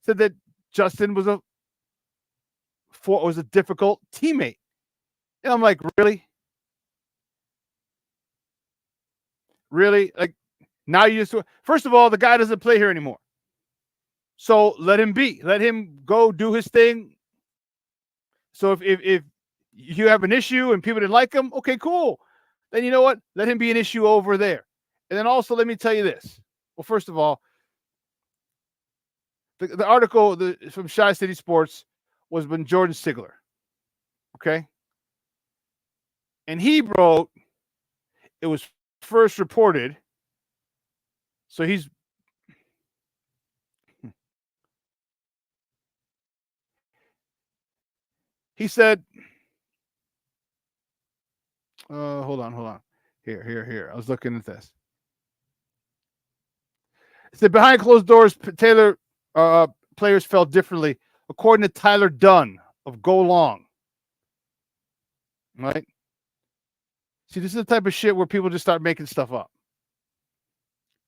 said that Justin was a difficult teammate. And I'm like, really? Really? Like, now you just, first of all, the guy doesn't play here anymore. So let him be. Let him go do his thing. So if you have an issue and people didn't like him, okay, cool. then you know what? Let him be an issue over there. And then also, let me tell you this. Well, first of all, the article from Shy City Sports was when Jordan Sigler. Okay? And he wrote, it was first reported. So he said, hold on. Here. I was looking at this. It said behind closed doors, Taylor players felt differently, according to Tyler Dunn of Go Long. Right? See, this is the type of shit where people just start making stuff up.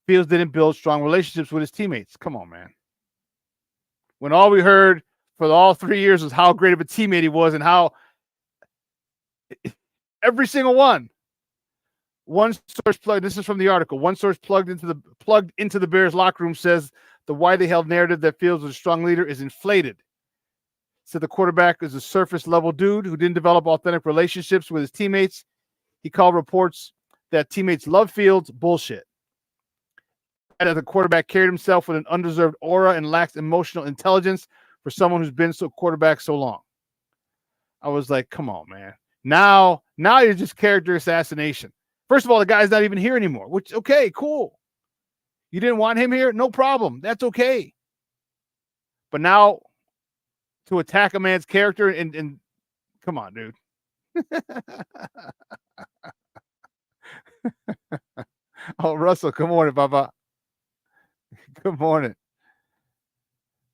Fields didn't build strong relationships with his teammates. Come on, man. When all we heard for all 3 years was how great of a teammate he was and how every single one. One source plugged. This is from the article. One source plugged into the Bears locker room says the widely held narrative that Fields was a strong leader is inflated. Said the quarterback is a surface level dude who didn't develop authentic relationships with his teammates. He called reports that teammates love Fields bullshit. That the quarterback carried himself with an undeserved aura and lacks emotional intelligence for someone who's been quarterback so long. I was like, come on, man. Now you're just character assassination. First of all, the guy's not even here anymore, which, okay, cool. You didn't want him here? No problem. That's okay. But now to attack a man's character and come on, dude. Oh, Russell, good morning, Baba. Good morning.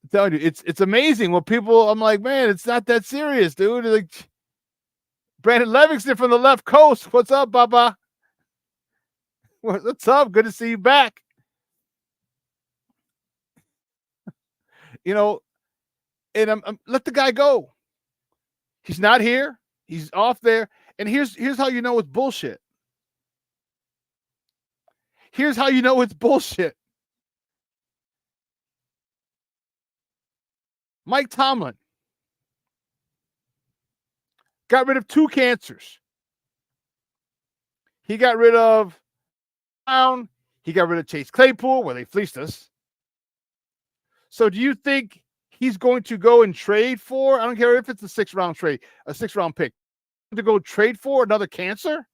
I'm telling you, it's amazing when people, I'm like, man, it's not that serious, dude. Like Brandon Livingston from the left coast. What's up, Baba? What's up? Good to see you back. You know, and I'm let the guy go. He's not here. He's off there. And here's how you know it's bullshit. Here's how you know it's bullshit. Mike Tomlin got rid of 2 cancers. He got rid of Brown. He got rid of Chase Claypool, where they fleeced us. So do you think he's going to go and trade for, I don't care if it's a 6th-round trade, a 6th-round pick, to go trade for another cancer?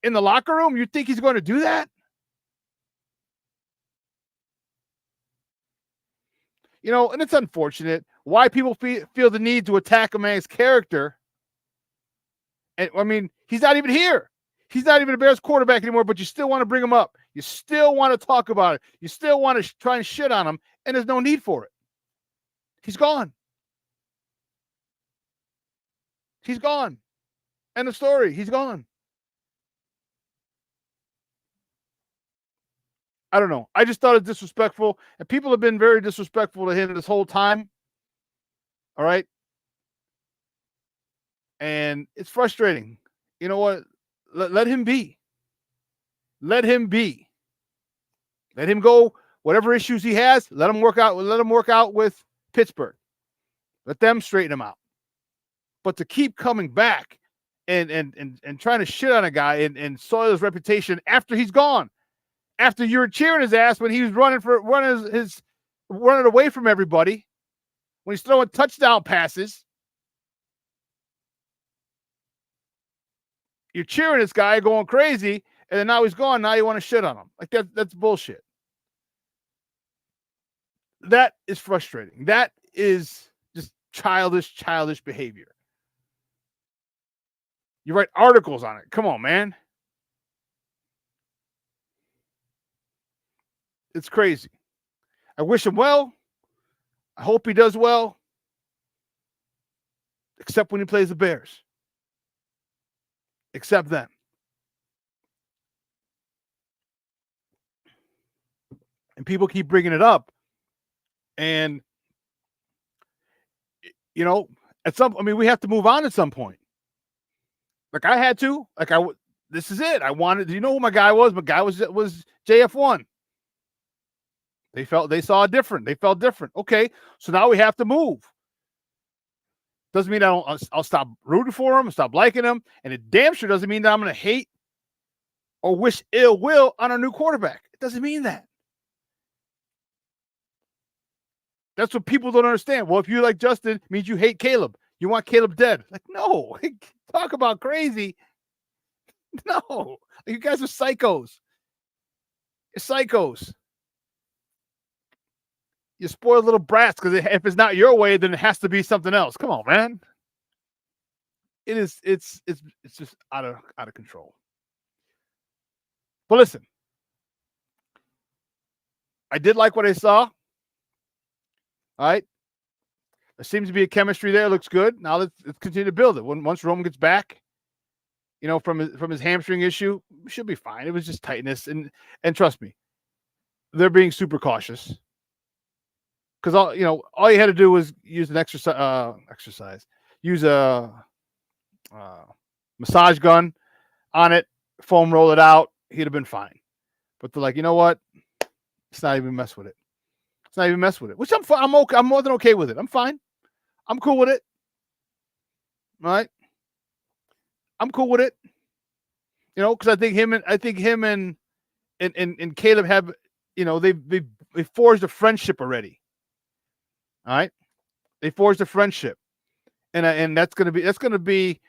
In the locker room, you think he's going to do that? You know, and it's unfortunate why people feel the need to attack a man's character. And I mean, he's not even here. He's not even a Bears quarterback anymore, but you still want to bring him up. You still want to talk about it. You still want to try and shit on him, and there's no need for it. He's gone. He's gone. End of story. He's gone. I don't know. I just thought it disrespectful, and people have been very disrespectful to him this whole time. All right? And it's frustrating. You know what? Let him be. Let him be. Let him go. Whatever issues he has, let him work out. Let him work out with Pittsburgh. Let them straighten him out. But to keep coming back and trying to shit on a guy and soil his reputation after he's gone, after you're cheering his ass when he was running away from everybody, when he's throwing touchdown passes. You're cheering this guy going crazy, and then now he's gone. Now you want to shit on him. Like that's bullshit. That is frustrating. That is just childish behavior. You write articles on it. Come on, man. It's crazy. I wish him well. I hope he does well. Except when he plays the Bears. Except then. And people keep bringing it up. And, you know, we have to move on at some point. Like I had to. This is it. I wanted, do you know who my guy was? My guy was JF1. They saw different. They felt different. Okay, so now we have to move. Doesn't mean I'll stop rooting for him, stop liking him, and it damn sure doesn't mean that I'm going to hate or wish ill will on our new quarterback. It doesn't mean that. That's what people don't understand. Well, if you like Justin, it means you hate Caleb. You want Caleb dead. Like, no. Talk about crazy. No. You guys are psychos. You're psychos. You spoiled little brats because if it's not your way, then it has to be something else. Come on, man. It's just out of control. But listen, I did like what I saw. All right. There seems to be a chemistry there. It looks good. Now let's continue to build it. Once Roman gets back, from his hamstring issue, we should be fine. It was just tightness. And trust me, they're being super cautious. Because all you had to do was use an exercise. Use a massage gun on it, foam roll it out. He'd have been fine. But they're like, you know what? Let's not even mess with it. Let's not even mess with it. Which I'm fine. I'm more than okay with it. I'm fine. I'm cool with it. All right. I'm cool with it. Because I think him and Caleb have, they forged a friendship already. All right. They forged a friendship. And that's gonna be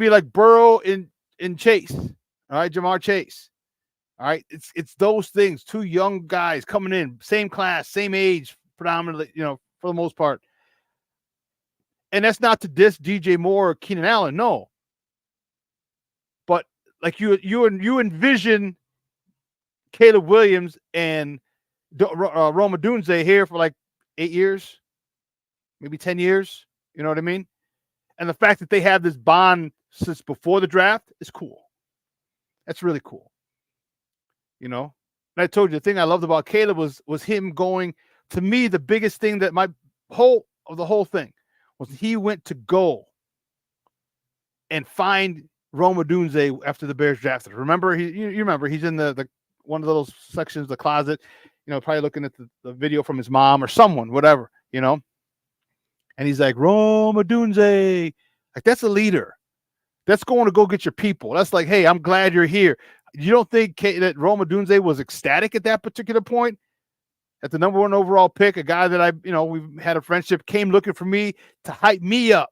like Burrow in Chase. All right, Jamar Chase. All right. It's those things. Two young guys coming in, same class, same age, predominantly, for the most part. And that's not to diss DJ Moore or Keenan Allen, no. But like you envision Caleb Williams and Rome Odunze here for like 8 years, maybe 10 years. You know what I mean? And the fact that they have this bond since before the draft is cool. That's really cool. And I told you the thing I loved about Caleb was him going. To me, the biggest thing that the whole thing was he went to go and find Rome Odunze after the Bears drafted. Remember, you remember he's in the one of the little sections of the closet, probably looking at the video from his mom or someone, whatever, and he's like, Rome Odunze, like that's a leader. That's going to go get your people. That's like, hey, I'm glad you're here. You don't think that Rome Odunze was ecstatic at that particular point? At the number 1 overall pick, a guy that we've had a friendship, came looking for me to hype me up.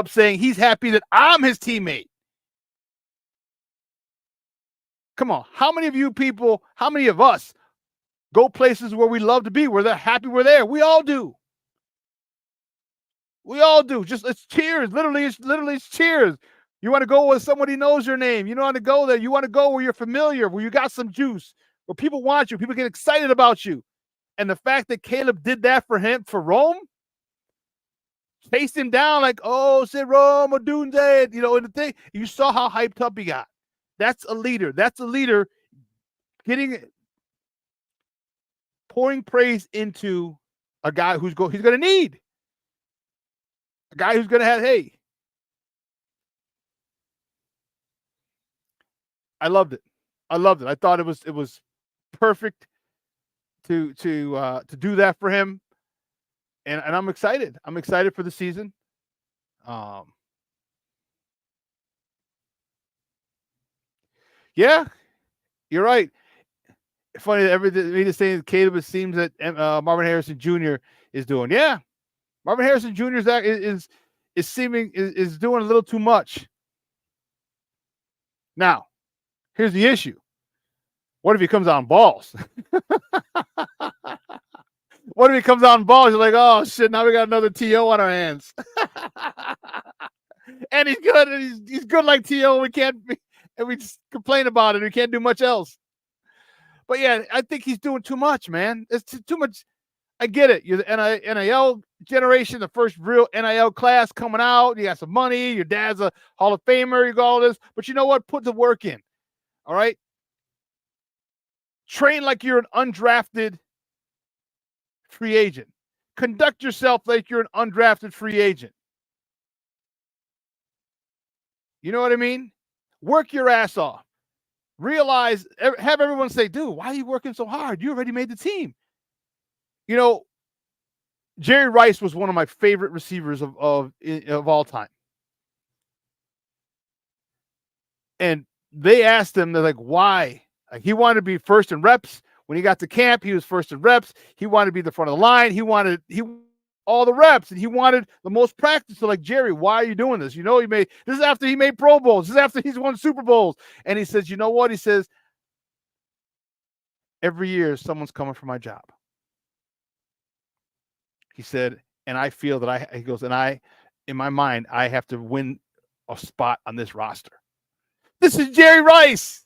Saying he's happy that I'm his teammate. Come on. How many of us go places where we love to be, where they're happy we're there? We all do. Just it's cheers. Literally, it's cheers. You want to go where somebody knows your name. You don't want to go there. You want to go where you're familiar, where you got some juice, where people want you, people get excited about you. And the fact that Caleb did that for Rome, chased him down like, oh, say Rome Odunze, and the thing, you saw how hyped up he got. That's a leader. That's a leader pouring praise into a guy he's going to need. A guy who's going to have, hey. I loved it. I thought it was perfect to do that for him. And I'm excited. I'm excited for the season. Yeah, you're right. Funny that everything saying Caleb, it seems that Marvin Harrison Jr. is doing. Yeah, Marvin Harrison Jr. is doing a little too much. Now, here's the issue. What if he comes out in balls? What if he comes out in balls? You're like, oh shit! Now we got another TO on our hands. And he's good. And he's good like TO. We just complain about it. We can't do much else. But yeah, I think he's doing too much, man. It's too much. I get it. You're the NIL generation, the first real NIL class coming out. You got some money. Your dad's a Hall of Famer. You got all this. But you know what? Put the work in. All right? Train like you're an undrafted free agent. Conduct yourself like you're an undrafted free agent. You know what I mean? Work your ass off. Realize, have everyone say, dude, why are you working so hard? You already made the team. Jerry Rice was one of my favorite receivers of all time. And they asked him, they're like, why? Like, he wanted to be first in reps. When he got to camp, he was first in reps. He wanted to be the front of the line. He wanted all the reps, and he wanted the most practice. So like, Jerry, why are you doing this? This is after he made Pro Bowls. This is after he's won Super Bowls. And he says, you know what? He says, every year someone's coming for my job. He said, and I feel that in my mind, I have to win a spot on this roster. This is Jerry Rice,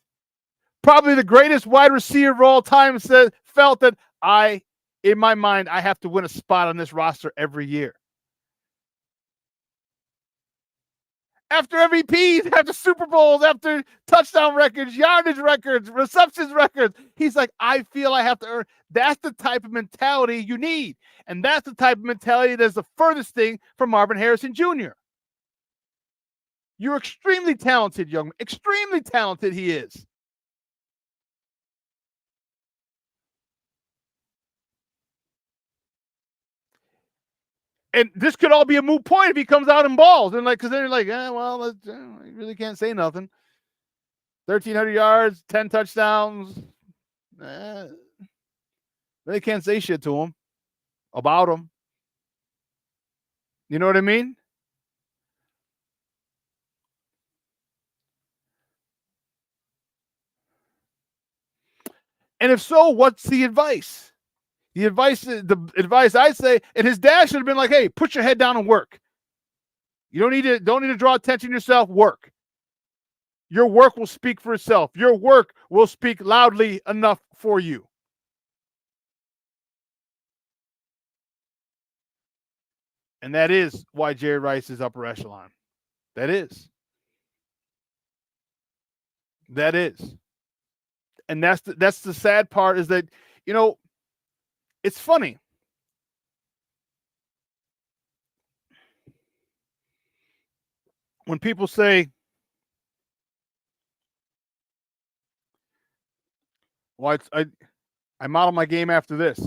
probably the greatest wide receiver of all time, felt that in my mind, I have to win a spot on this roster every year. After MVPs, after Super Bowls, after touchdown records, yardage records, receptions records, he's like, I feel I have to earn. That's the type of mentality you need. And that's the type of mentality that's the furthest thing from Marvin Harrison Jr. You're extremely talented, young man. Extremely talented he is. And this could all be a moot point if he comes out and balls. And because then you're like, you really can't say nothing. 1,300 yards, 10 touchdowns. They can't say shit to him about him. You know what I mean? And if so, what's the advice? The advice I say, and his dad should have been like, hey, put your head down and work. You don't need to draw attention to yourself, work. Your work will speak for itself. Your work will speak loudly enough for you. And that is why Jerry Rice is upper echelon. That is. And that's the sad part is that, it's funny. When people say, well, I model my game after this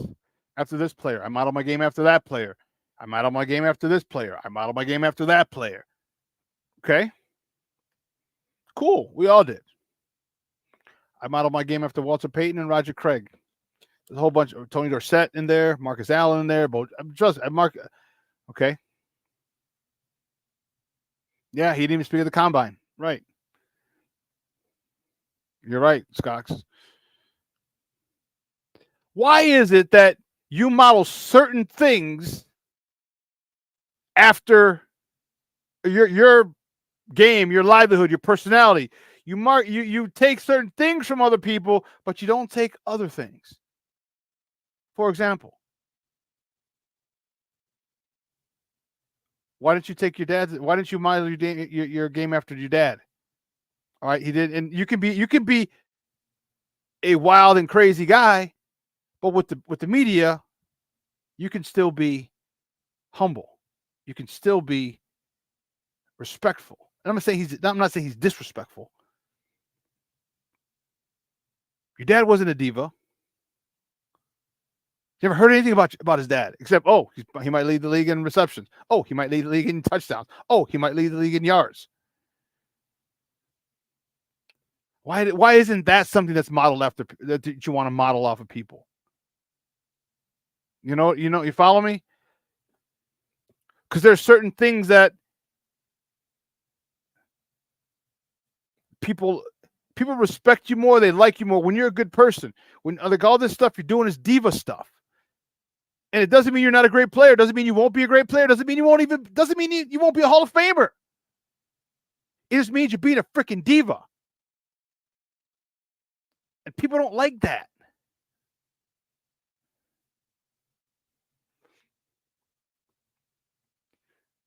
player. I model my game after that player. I model my game after this player. I model my game after that player. Okay? Cool. We all did. I modeled my game after Walter Payton and Roger Craig. There's a whole bunch of Tony Dorsett in there, Marcus Allen in there. Okay. Yeah, he didn't even speak at the combine. Right. You're right, Scocks. Why is it that you model certain things after your game, your livelihood, your personality? You take certain things from other people, but you don't take other things. For example, why didn't you take your dad's? Why didn't you model your game after your dad? All right, he did, and you can be a wild and crazy guy, but with the media, you can still be humble. You can still be respectful. And I'm not saying he's disrespectful. Your dad wasn't a diva. You ever heard anything about his dad except, he might lead the league in receptions. Oh, he might lead the league in touchdowns. Oh, he might lead the league in yards. Why isn't that something that's modeled after that you want to model off of people? You follow me? Because there's certain things that people respect you more, they like you more when you're a good person. When all this stuff you're doing is diva stuff. And it doesn't mean you're not a great player. Doesn't mean you won't be a great player. Doesn't mean you won't be a Hall of Famer. It just means you're being a freaking diva. And people don't like that.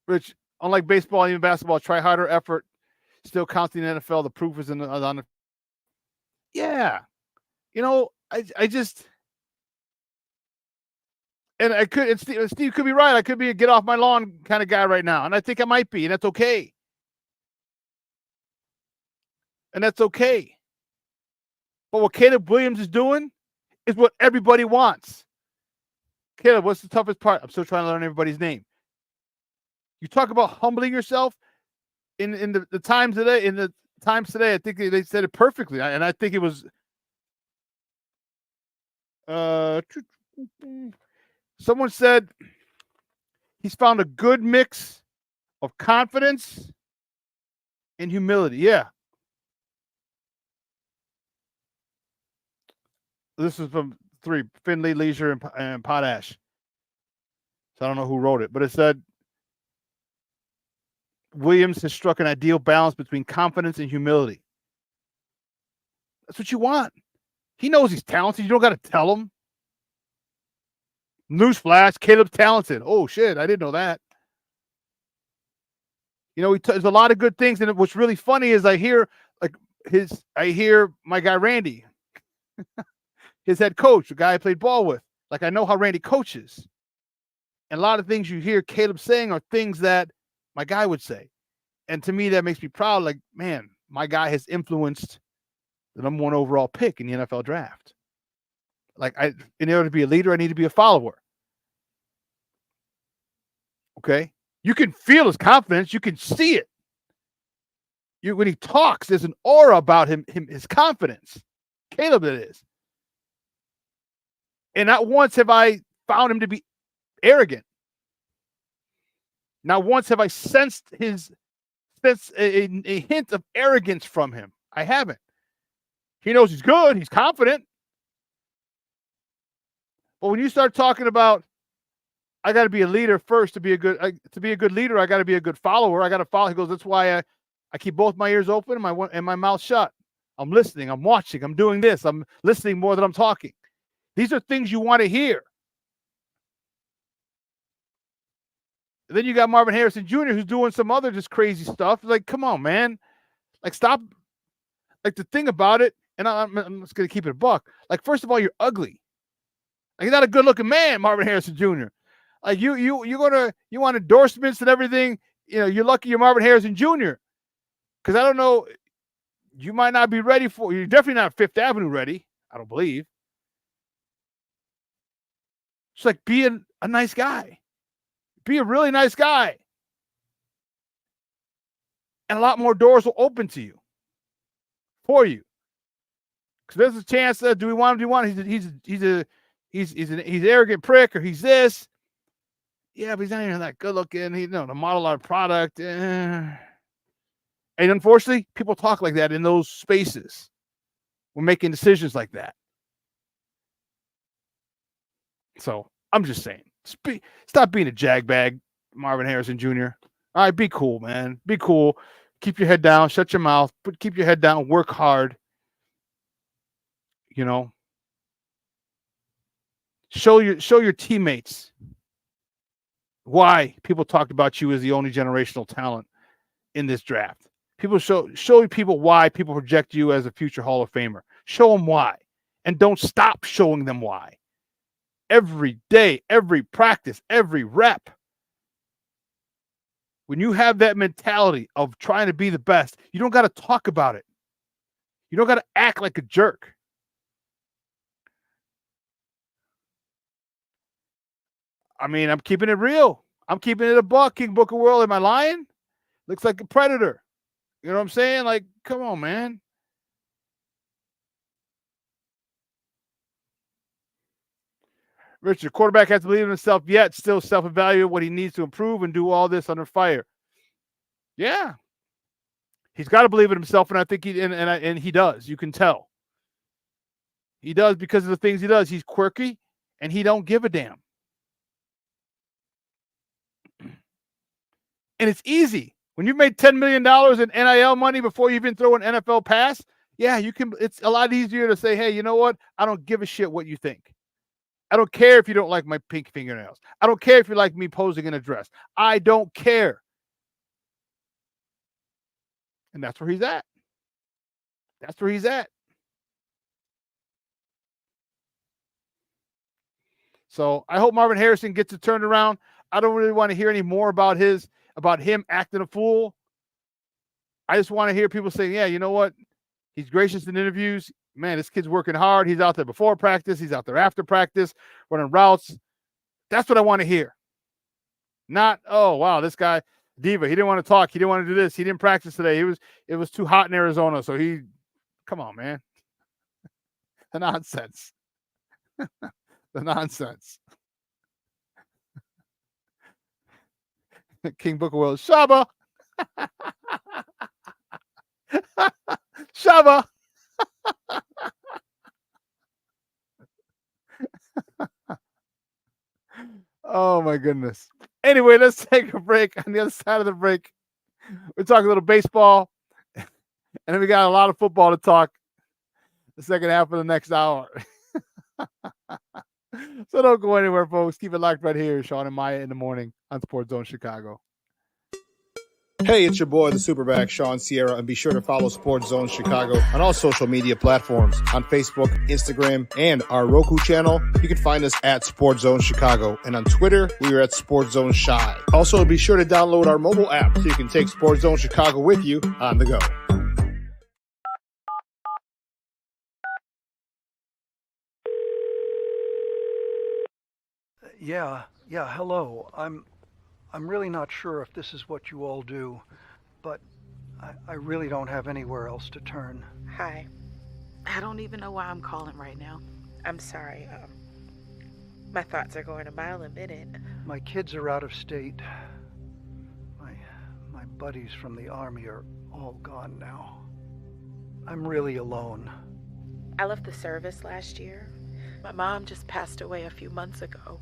Rich, unlike baseball and even basketball, try harder effort still counts in the NFL. The proof is on the. Yeah. I just. And Steve could be right. I could be a get off my lawn kind of guy right now. And I think I might be, and that's okay. But what Caleb Williams is doing is what everybody wants. Caleb, what's the toughest part? I'm still trying to learn everybody's name. You talk about humbling yourself in the times today. In the times today, I think they said it perfectly, and I think it was. Someone said he's found a good mix of confidence and humility. Yeah. This is from 3, Finley, Leisure, and Potash. So I don't know who wrote it, but it said Williams has struck an ideal balance between confidence and humility. That's what you want. He knows he's talented. You don't got to tell him. Newsflash, Caleb's talented. Oh, shit, I didn't know that. You know, there's a lot of good things, and what's really funny is I hear my guy Randy, his head coach, the guy I played ball with. Like, I know how Randy coaches. And a lot of things you hear Caleb saying are things that my guy would say. And to me, that makes me proud. Like, man, my guy has influenced the number 1 overall pick in the NFL draft. Like, in order to be a leader, I need to be a follower. Okay? You can feel his confidence. You can see it. When he talks, there's an aura about him, his confidence. Caleb, it is. And not once have I found him to be arrogant. Not once have I sensed a hint of arrogance from him. I haven't. He knows he's good. He's confident. But when you start talking about, I got to be a leader first to be a good leader, I got to be a good follower. I got to follow. He goes, that's why I keep both my ears open and my mouth shut. I'm listening. I'm watching. I'm doing this. I'm listening more than I'm talking. These are things you want to hear. And then you got Marvin Harrison Jr., who's doing some other just crazy stuff. Like, come on, man. Like, stop. Like, the thing about it, and I'm just going to keep it a buck. Like, first of all, you're ugly. Like, he's not a good-looking man, Marvin Harrison Jr. Like, you want endorsements and everything. You know, you're lucky you're Marvin Harrison Jr. Because I don't know, you might not be ready for. You're definitely not Fifth Avenue ready. I don't believe. It's like being a nice guy. Be a really nice guy. And a lot more doors will open to you. For you. Because there's a chance that do we want him? Do we want him? He's an arrogant prick, or he's this. Yeah, but he's not even that good looking. The model our product. And unfortunately, people talk like that in those spaces. We're making decisions like that. So I'm just saying, stop being a jagbag, Marvin Harrison Jr. All right, be cool, man. Be cool. Keep your head down. Shut your mouth. But keep your head down. Work hard. You know. Show your teammates why people talked about you as the only generational talent in this draft. People show people why people project you as a future Hall of Famer. Show them why, and don't stop showing them why. Every day, every practice, every rep. When you have that mentality of trying to be the best, you don't got to talk about it. You don't got to act like a jerk. I mean, I'm keeping it real. I'm keeping it a buck. King Booker World, am I lying? Looks like a predator. You know what I'm saying? Like, come on, man. Richard, quarterback has to believe in himself yet, still self-evaluate what he needs to improve and do all this under fire. Yeah. He's got to believe in himself, and I think he does. You can tell. He does because of the things he does. He's quirky, and he don't give a damn. And it's easy. When you've made $10 million in NIL money before you even throw an NFL pass, yeah, you can. It's a lot easier to say, hey, you know what? I don't give a shit what you think. I don't care if you don't like my pink fingernails. I don't care if you like me posing in a dress. I don't care. And that's where he's at. That's where he's at. So I hope Marvin Harrison gets it turned around. I don't really want to hear any more about him acting a fool. I just want to hear people saying, yeah, you know what? He's gracious in interviews. Man, this kid's working hard. He's out there before practice. He's out there after practice, running routes. That's what I want to hear. Not, oh, wow, this guy, diva, he didn't want to talk. He didn't want to do this. He didn't practice today. It was too hot in Arizona. So come on, man. The nonsense. The nonsense. King Booker Will, Shaba. Shaba. Oh my goodness. Anyway, let's take a break. On the other side of the break, we'll talk a little baseball, and then we got a lot of football to talk the second half of the next hour. So don't go anywhere, folks. Keep it locked right here. Shawn and Maya in the morning on Sports Zone Chicago. Hey, it's your boy, the SuperBack, Shawn Sierra, and be sure to follow Sports Zone Chicago on all social media platforms, on Facebook, Instagram, and our Roku channel. You can find us at Sports Zone Chicago, and on Twitter, we are at Sports Zone Shy. Also, be sure to download our mobile app so you can take Sports Zone Chicago with you on the go. Yeah, hello. I'm really not sure if this is what you all do, but I really don't have anywhere else to turn. Hi. I don't even know why I'm calling right now. I'm sorry. My thoughts are going a mile a minute. My kids are out of state. My buddies from the army are all gone now. I'm really alone. I left the service last year. My mom just passed away a few months ago.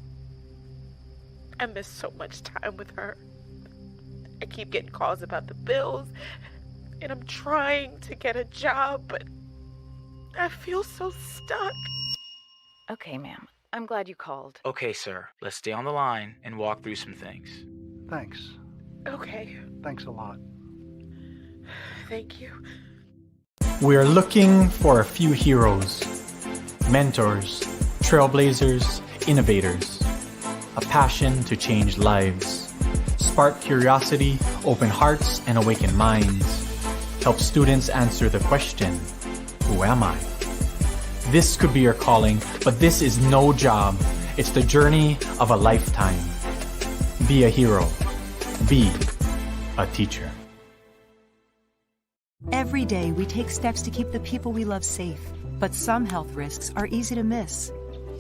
I miss so much time with her. I keep getting calls about the bills, and I'm trying to get a job, but I feel so stuck. Okay, ma'am. I'm glad you called. Okay, sir. Let's stay on the line and walk through some things. Thanks. Okay. Thanks a lot. Thank you. We are looking for a few heroes, mentors, trailblazers, innovators. A passion to change lives, spark curiosity, open hearts, and awaken minds. Help students answer the question, who am I? This could be your calling, but this is no job. It's the journey of a lifetime. Be a hero. Be a teacher. Every day we take steps to keep the people we love safe, but some health risks are easy to miss.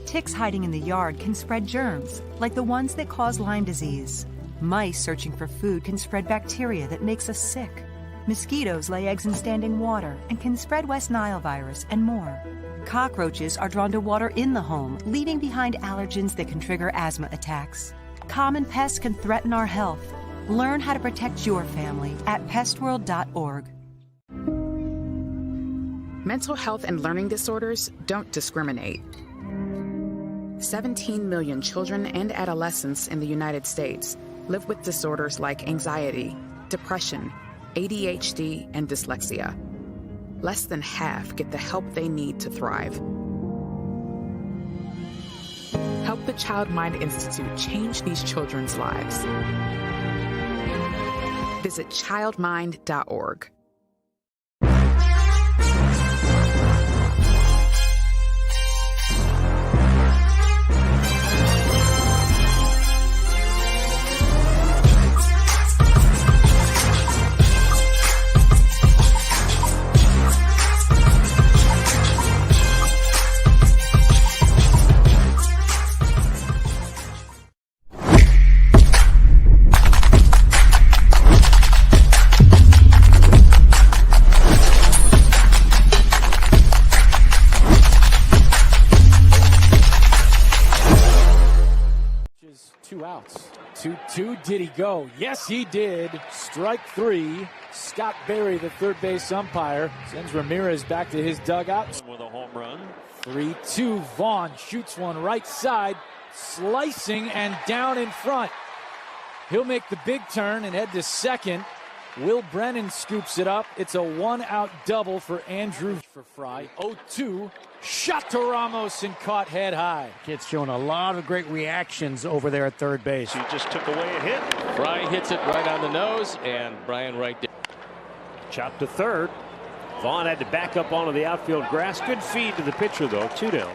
Ticks hiding in the yard can spread germs, like the ones that cause Lyme disease. Mice searching for food can spread bacteria that makes us sick. Mosquitoes lay eggs in standing water and can spread West Nile virus and more. Cockroaches are drawn to water in the home, leaving behind allergens that can trigger asthma attacks. Common pests can threaten our health. Learn how to protect your family at pestworld.org. Mental health and learning disorders don't discriminate. 17 million children and adolescents in the United States live with disorders like anxiety, depression, ADHD, and dyslexia. Less than half get the help they need to thrive. Help the Child Mind Institute change these children's lives. Visit childmind.org. Outs. 2-2. Did he go? Yes, he did. Strike three. Scott Berry, the third base umpire, sends Ramirez back to his dugout. With a home run. 3-2. Vaughn shoots one right side, slicing and down in front. He'll make the big turn and head to second. Will Brennan scoops it up. It's a one-out double for Andrew for Fry. 0-2. Shot to Ramos and caught head high. Kid's showing a lot of great reactions over there at third base. He just took away a hit. Fry hits it right on the nose, and Brian right there. Chopped to third. Vaughn had to back up onto the outfield grass. Good feed to the pitcher, though. 2-0.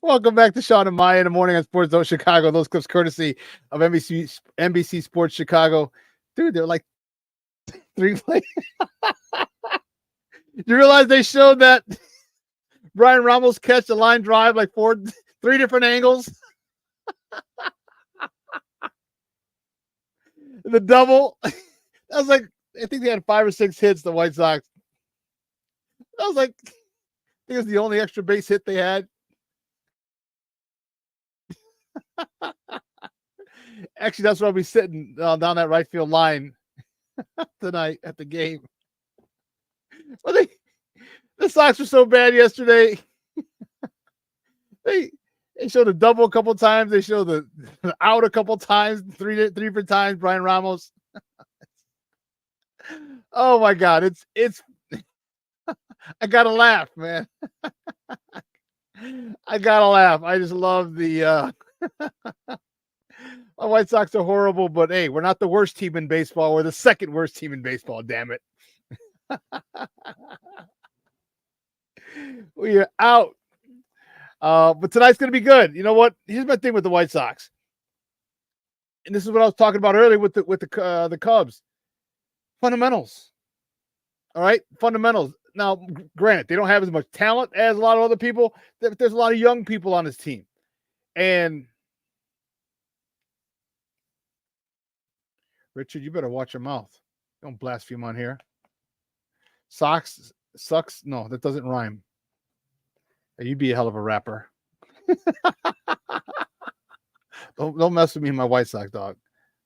Welcome back to Shawn and Maya in the morning on Sports Zone Chicago. Those clips courtesy of NBC Sports Chicago. Dude, they're like 3 plays. You realize they showed that Brian Ramos catch a line drive like 3 different angles? The double. That was like, I think they had 5 or 6 hits, the White Sox. That was like, I think it was the only extra base hit they had. Actually, that's where I'll be sitting down that right field line tonight at the game. But the Sox were so bad yesterday. They showed a double a couple times. They showed the out a couple times, three different times. Brian Ramos. Oh my God, it's. I gotta laugh, man. I gotta laugh. I just love the. My White Sox are horrible, but hey, we're not the worst team in baseball. We're the second worst team in baseball. Damn it. We are out. But tonight's going to be good. You know what? Here's my thing with the White Sox. And this is what I was talking about earlier with the Cubs. Fundamentals. All right? Fundamentals. Now, granted, they don't have as much talent as a lot of other people. There's a lot of young people on this team. And Richard, you better watch your mouth. Don't blaspheme on here. Sox sucks. No, that doesn't rhyme. You'd be a hell of a rapper. Don't mess with me and my White Sox, dog.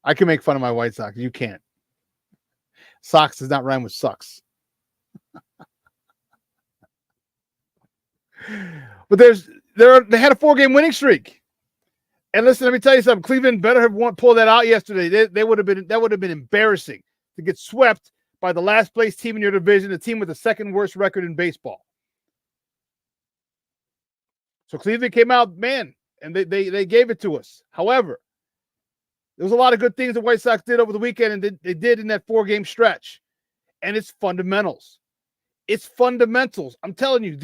I can make fun of my White Sox. You can't. Sox does not rhyme with sucks. But they had a 4-game winning streak. And listen, let me tell you something. Cleveland better have pulled that out yesterday. That would have been embarrassing to get swept by the last place team in your division, the team with the second worst record in baseball. So Cleveland came out, man, and they gave it to us. However, there was a lot of good things the White Sox did over the weekend, and they did in that 4-game stretch. And it's fundamentals. It's fundamentals. I'm telling you,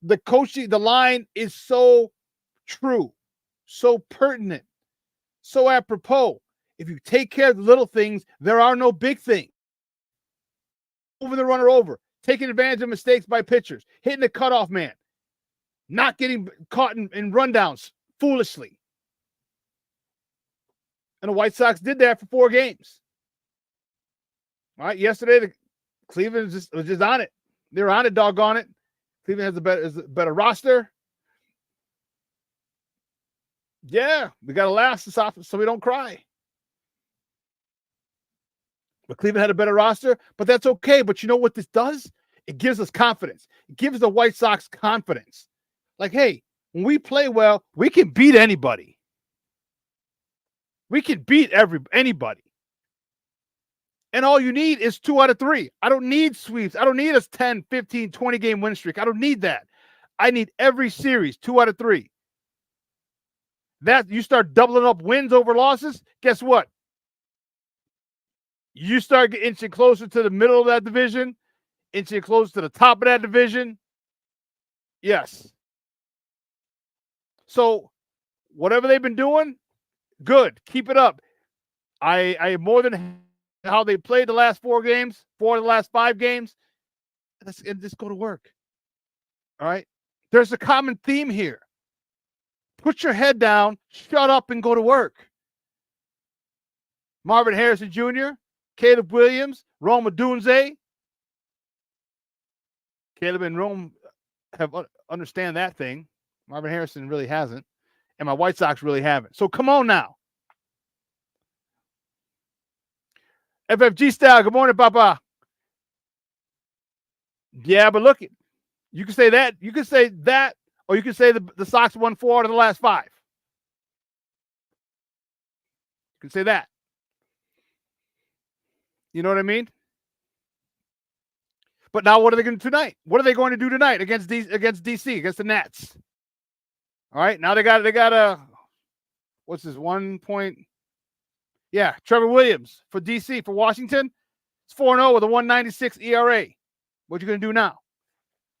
the coaching, the line is so true, so pertinent, so apropos. If you take care of the little things, there are no big things. Moving the runner over, taking advantage of mistakes by pitchers, hitting the cutoff man, not getting caught in rundowns foolishly. And the White Sox did that for 4 games. All right, yesterday, the Cleveland was just on it. They were on it, doggone it. Cleveland has a better roster. Yeah, we got to laugh so we don't cry. But Cleveland had a better roster, but that's okay. But you know what this does? It gives us confidence. It gives the White Sox confidence. Like, hey, when we play well, we can beat anybody. We can beat anybody. And all you need is 2 out of 3. I don't need sweeps. I don't need a 10, 15, 20-game win streak. I don't need that. I need every series, 2 out of 3. That you start doubling up wins over losses, guess what? You start inching closer to the middle of that division, inching closer to the top of that division. Yes. So whatever they've been doing, good. Keep it up. I am more than how they played the last 4 games, 4 of the last 5 games. Let's just go to work. All right? There's a common theme here. Put your head down, shut up, and go to work. Marvin Harrison Jr., Caleb Williams, Rome Odunze. Caleb and Rome have understand that thing. Marvin Harrison really hasn't. And my White Sox really haven't. So come on now. FFG style, good morning, Papa. Yeah, but look, you can say that. You can say that, or you can say the Sox won 4 out of the last 5. You can say that. You know what I mean? But now what are they going to do tonight? What are they going to do tonight against DC, against the Nats? All right, now they got a what's this 1 point? Yeah, Trevor Williams for DC, for Washington. It's 4-0 with a 1.96 ERA. What you going to do now?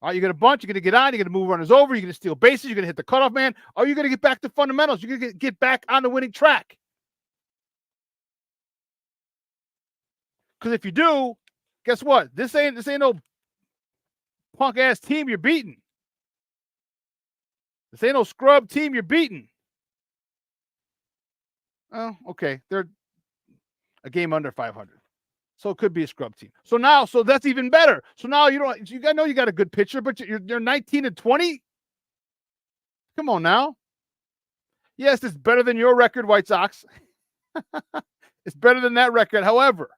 All right, you're going to bunt, you're going to get on, you're going to move runners over, you're going to steal bases, you're going to hit the cutoff man, or you're going to get back to fundamentals. You're going to get back on the winning track. Because if you do, guess what? This ain't no punk ass team you're beating. This ain't no scrub team you're beating. Oh, okay. They're a game under 500. So it could be a scrub team. So that's even better. So now you know you got a good pitcher, but you're 19-20. Come on now. Yes, it's better than your record, White Sox. It's better than that record. However,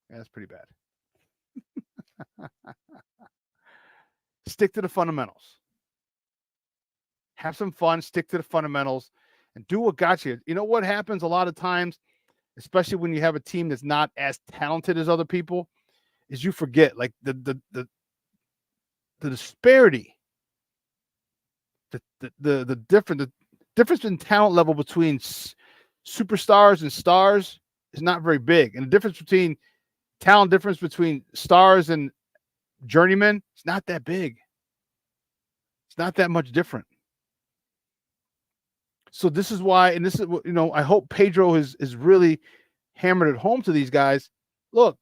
that's pretty bad. Stick to the fundamentals. Have some fun. Stick to the fundamentals, and do what got you. You know what happens a lot of times, especially when you have a team that's not as talented as other people, is you forget like the disparity, the difference in talent level between superstars and stars is not very big, and the difference between stars and journeymen is not that big. It's not that much different. So this is why, and this is what, I hope Pedro is really hammered it home to these guys. Look,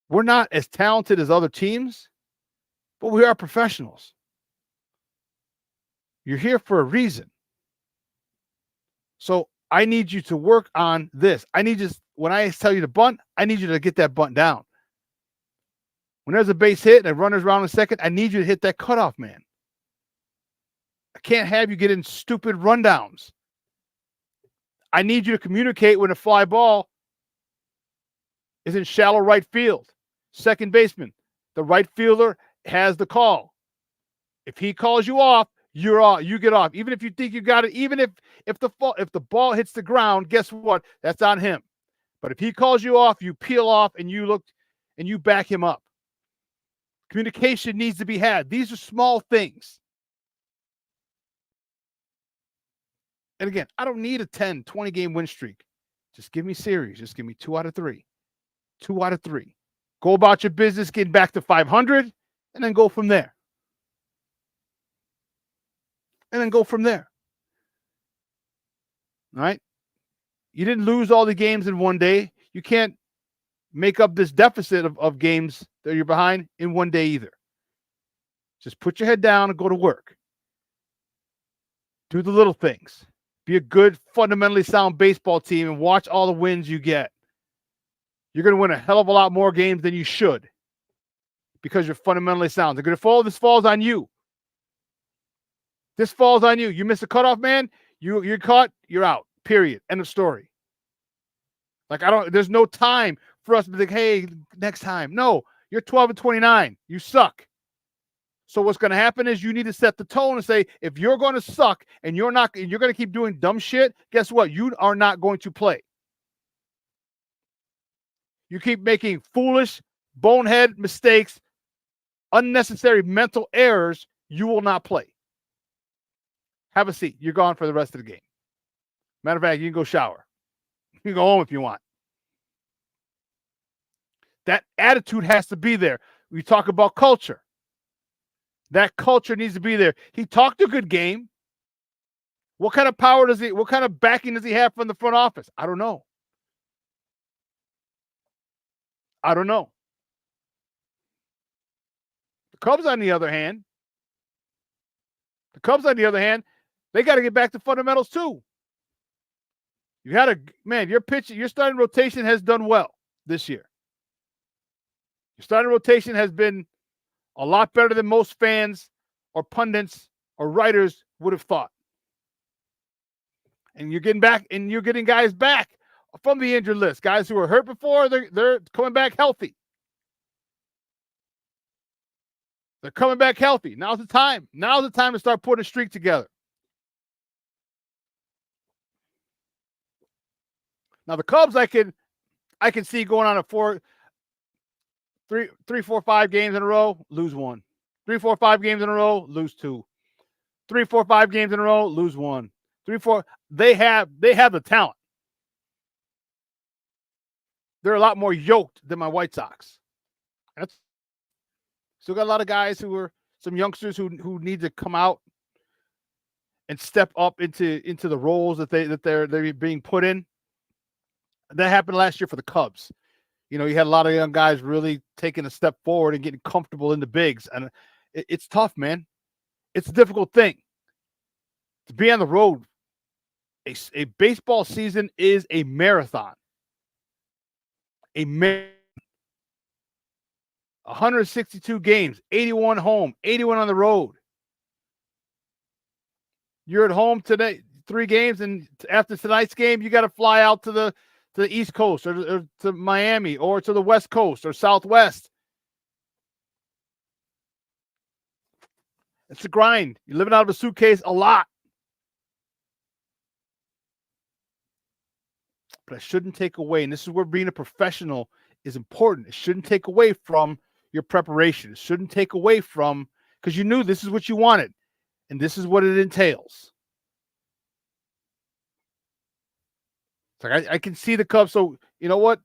we're not as talented as other teams, but we are professionals. You're here for a reason. So I need you to work on this. When I tell you to bunt, I need you to get that bunt down. When there's a base hit and a runner's around in second, I need you to hit that cutoff man. I can't have you get in stupid rundowns. I need you to communicate when a fly ball is in shallow right field. Second baseman, the right fielder has the call. If he calls you off, you're off. You get off. Even if you think you got it, even if the ball hits the ground, guess what? That's on him. But if he calls you off, you peel off and you back him up. Communication needs to be had. These are small things. And again, I don't need a 10, 20 game win streak. Just give me series. Just give me 2 out of 3. 2 out of 3. Go about your business, getting back to 500, and then go from there. All right? You didn't lose all the games in one day. You can't make up this deficit of games that you're behind in one day either. Just put your head down and go to work. Do the little things. Be a good, fundamentally sound baseball team and watch all the wins you get. You're going to win a hell of a lot more games than you should because you're fundamentally sound. They're going to fall. This falls on you. This falls on you. You miss a cutoff, man. You're caught. You're out. Period. End of story. There's no time for us to be like, hey, next time. No, you're 12-29. You suck. So what's going to happen is you need to set the tone and say, if you're going to suck and you're going to keep doing dumb shit, guess what? You are not going to play. You keep making foolish, bonehead mistakes, unnecessary mental errors, you will not play. Have a seat. You're gone for the rest of the game. Matter of fact, you can go shower. You can go home if you want. That attitude has to be there. We talk about culture. That culture needs to be there. He talked a good game. What kind of power what kind of backing does he have from the front office? I don't know. The Cubs, on the other hand, they got to get back to fundamentals too. Your starting rotation has done well this year. Your starting rotation has been a lot better than most fans or pundits or writers would have thought. And you're getting guys back from the injured list. Guys who were hurt before, they're coming back healthy. They're coming back healthy. Now's the time. Now's the time to start putting a streak together. Now the Cubs, I can see going on a 3, 4, 5 games in a row, lose 1. 3, 4, 5 games in a row, lose 2. 3, 4, 5 games in a row, lose 1. 3, 4. They have the talent. they're a lot more yoked than my White Sox. That's still got a lot of guys who are some youngsters who need to come out and step up into the roles that they're being put in. That happened last year for the Cubs. You know, you had a lot of young guys really taking a step forward and getting comfortable in the bigs, and it's tough, man. It's a difficult thing to be on the road. A baseball season is a marathon. 162 games, 81 home, 81 on the road. You're at home today, 3 games, and after tonight's game, you got to fly out to the East Coast or to Miami or to the West Coast or Southwest. It's a grind. You're living out of a suitcase a lot. But it shouldn't take away, and this is where being a professional is important. It shouldn't take away from your preparation. It shouldn't take away from, because you knew this is what you wanted, and this is what it entails. It's like I can see the Cubs. So you know what?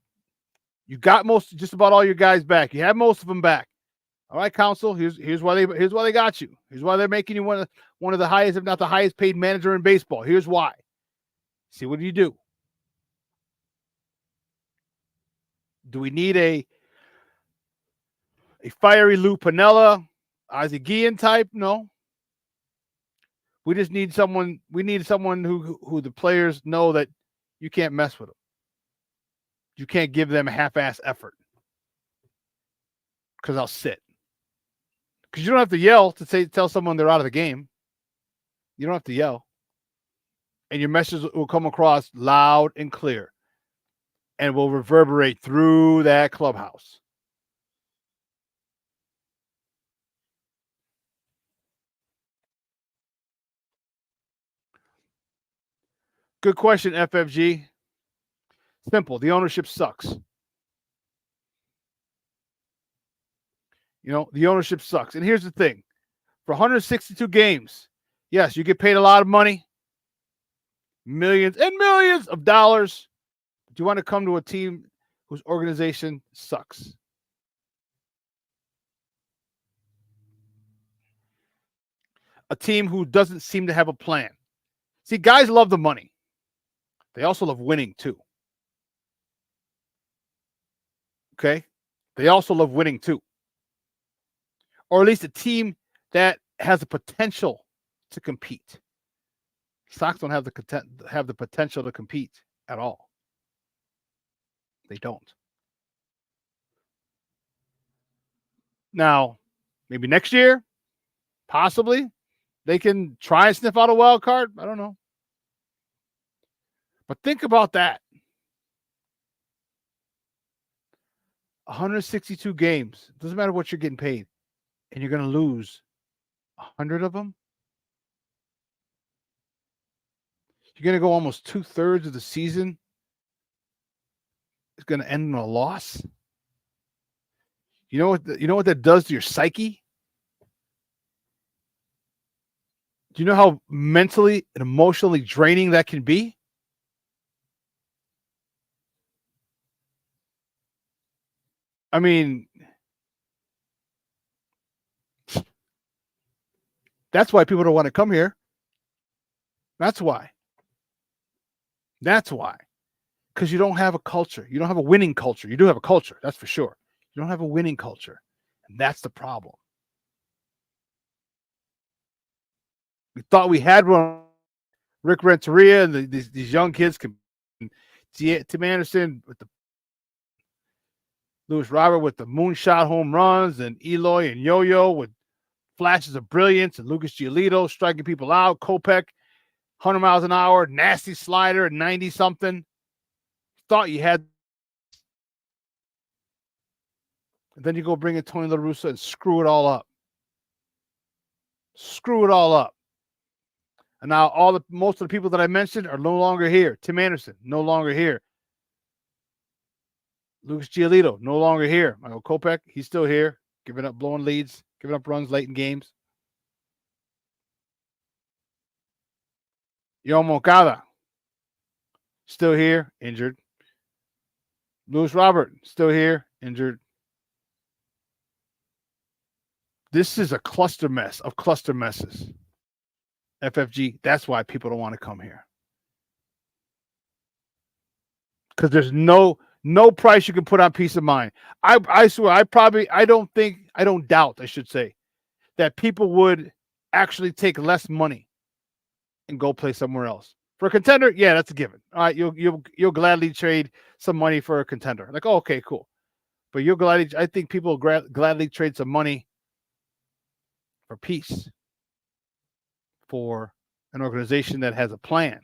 You got just about all your guys back. You have most of them back. All right, Council. Here's why they got you. Here's why they're making you one of the highest, if not the highest paid manager in baseball. Here's why. See, what do you do? Do we need a fiery Lou Piniella, Ozzie Guillen type? No. We just need someone. We need someone who the players know that you can't mess with them. You can't give them a half-ass effort because I'll sit. Because you don't have to yell to tell someone they're out of the game. You don't have to yell, and your message will come across loud and clear, and will reverberate through that clubhouse. Good question, FFG. Simple. The ownership sucks. You know, the ownership sucks. And here's the thing. For 162 games, yes, you get paid a lot of money, millions and millions of dollars. Do you want to come to a team whose organization sucks? A team who doesn't seem to have a plan. See, guys love the money. They also love winning too. Okay? They also love winning too. Or at least a team that has the potential to compete. Sox don't have the potential to compete at all. They don't. Now, maybe next year, possibly, they can try and sniff out a wild card. I don't know. But think about that. 162 games. Doesn't matter what you're getting paid. And you're going to lose 100 of them. You're going to go almost 2/3 of the season. It's going to end in a loss. You know what that does to your psyche? Do you know how mentally and emotionally draining that can be? I mean, that's why people don't want to come here. That's why. That's why. Because you don't have a culture. You don't have a winning culture. You do have a culture, that's for sure. You don't have a winning culture. And that's the problem. We thought we had one. Rick Renteria and these young kids can. Tim Anderson with the Lewis Robert with the moonshot home runs, and Eloy and Yo-Yo with flashes of brilliance, and Lucas Giolito striking people out. Kopech, 100 miles an hour, nasty slider at 90-something. Thought you had. And then you go bring in Tony La Russa and screw it all up. Screw it all up. And now most of the people that I mentioned are no longer here. Tim Anderson, no longer here. Lucas Giolito, no longer here. Michael Kopech, he's still here, giving up, blowing leads, giving up runs late in games. Yo Moncada, still here, injured. Lewis Robert still here, injured. This is a cluster mess of cluster messes. FFG, that's why people don't want to come here. Because there's no price you can put on peace of mind. I swear, I don't doubt, I should say, that people would actually take less money and go play somewhere else. For a contender, yeah, that's a given. All right, you'll gladly trade some money for a contender. Like, oh, okay, cool. But I think people will gladly trade some money for peace, for an organization that has a plan.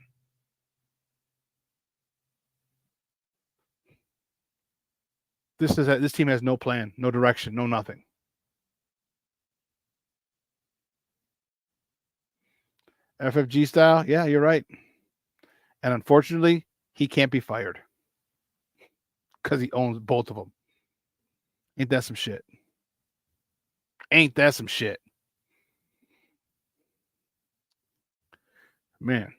This team has no plan, no direction, no nothing. FFG style, yeah, you're right. And unfortunately, he can't be fired because he owns both of them. Ain't that some shit? Ain't that some shit? Man.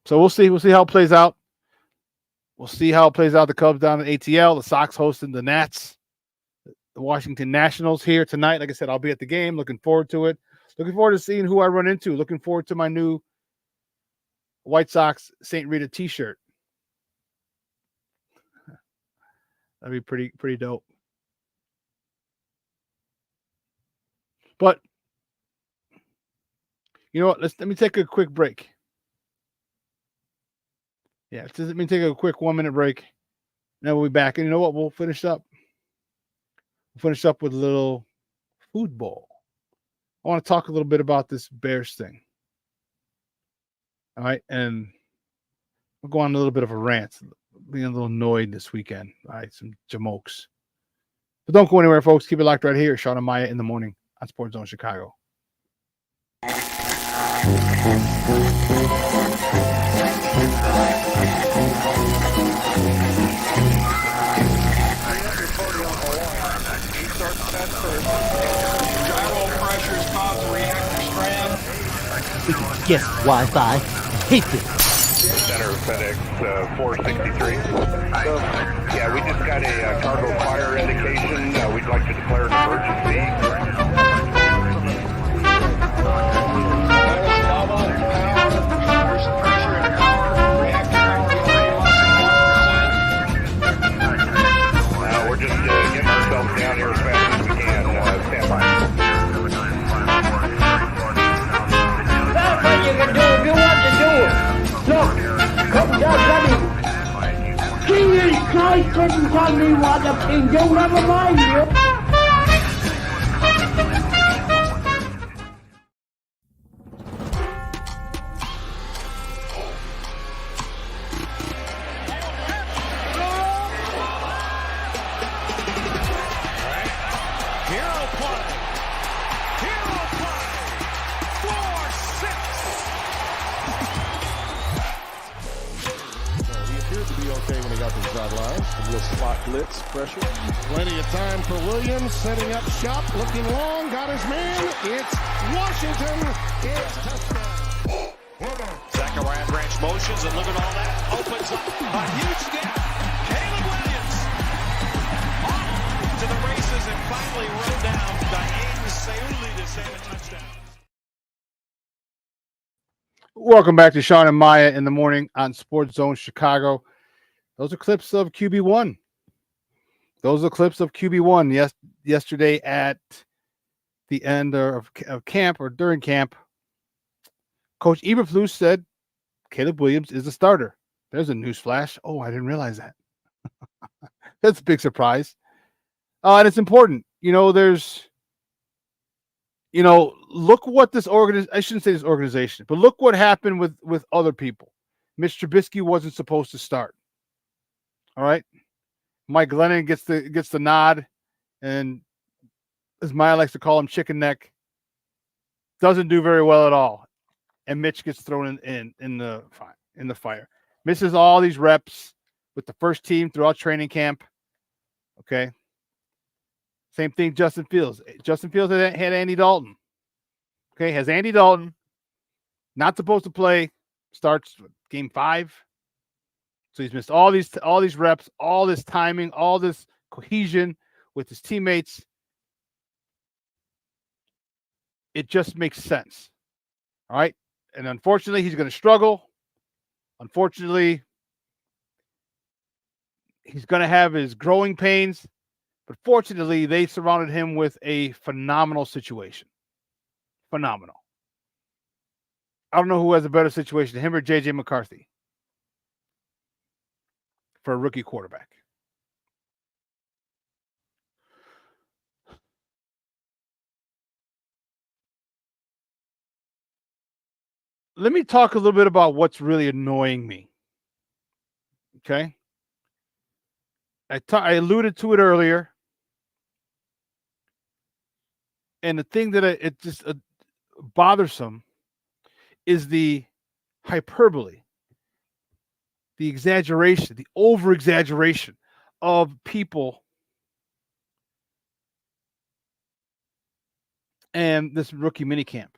So we'll see. We'll see how it plays out. We'll see how it plays out. The Cubs down in ATL. The Sox hosting the Nats. The Washington Nationals here tonight. Like I said, I'll be at the game. Looking forward to it. Looking forward to seeing who I run into. Looking forward to my new White Sox St. Rita t-shirt. That'd be pretty dope. But you know what? Let me take a quick break. Yeah, let me take a quick 1-minute break. Then we'll be back. And you know what? We'll finish up. We'll finish up with a little food bowl. I want to talk a little bit about this Bears thing. All right. And we'll go on a little bit of a rant. Being a little annoyed this weekend. All right. Some jamokes. But don't go anywhere, folks. Keep it locked right here. Shawn and Maya in the morning on Sports Zone Chicago. Yes, Wi-Fi. Hate this. Center FedEx 463. Yeah, we just got a cargo fire indication. We'd like to declare an emergency. We're just getting ourselves down here as fast as we can. Stand by. That's what you can do if you want to do it. Look, come down, buddy. Jesus Christ didn't tell me what to do. Never mind you. Pressure. Plenty of time for Williams, setting up shop, looking long, got his man. It's Washington. It's touchdown. Zachariah Branch motions, and look at all that. Opens up a huge gap. Caleb Williams off to the races and finally run down Diane Seuli to save a touchdown. Welcome back to Shawn and Maya in the morning on Sports Zone Chicago. Those are clips of QB1. Those are clips of QB1 yesterday at the end of camp or during camp. Coach Eberflus said Caleb Williams is the starter. There's a news flash. Oh, I didn't realize that. That's a big surprise. And it's important. Look what this organization, I shouldn't say this organization, but look what happened with other people. Mitch Trubisky wasn't supposed to start. All right. Mike Glennon gets the nod, and as Maya likes to call him, chicken neck, doesn't do very well at all, and Mitch gets thrown in the fire. Misses all these reps with the first team throughout training camp. Okay. Same thing, Justin Fields. Justin Fields had Andy Dalton. Okay, has Andy Dalton, not supposed to play, starts game 5. So he's missed all these reps, all this timing, all this cohesion with his teammates. It just makes sense. All right. And unfortunately, he's going to struggle. Unfortunately, he's going to have his growing pains. But fortunately, they surrounded him with a phenomenal situation. Phenomenal. I don't know who has a better situation, him or J.J. McCarthy, for a rookie quarterback. Let me talk a little bit about what's really annoying me. Okay? I alluded to it earlier. And the thing that it just bothersome is the hyperbole, the exaggeration, the over-exaggeration of people and this rookie minicamp.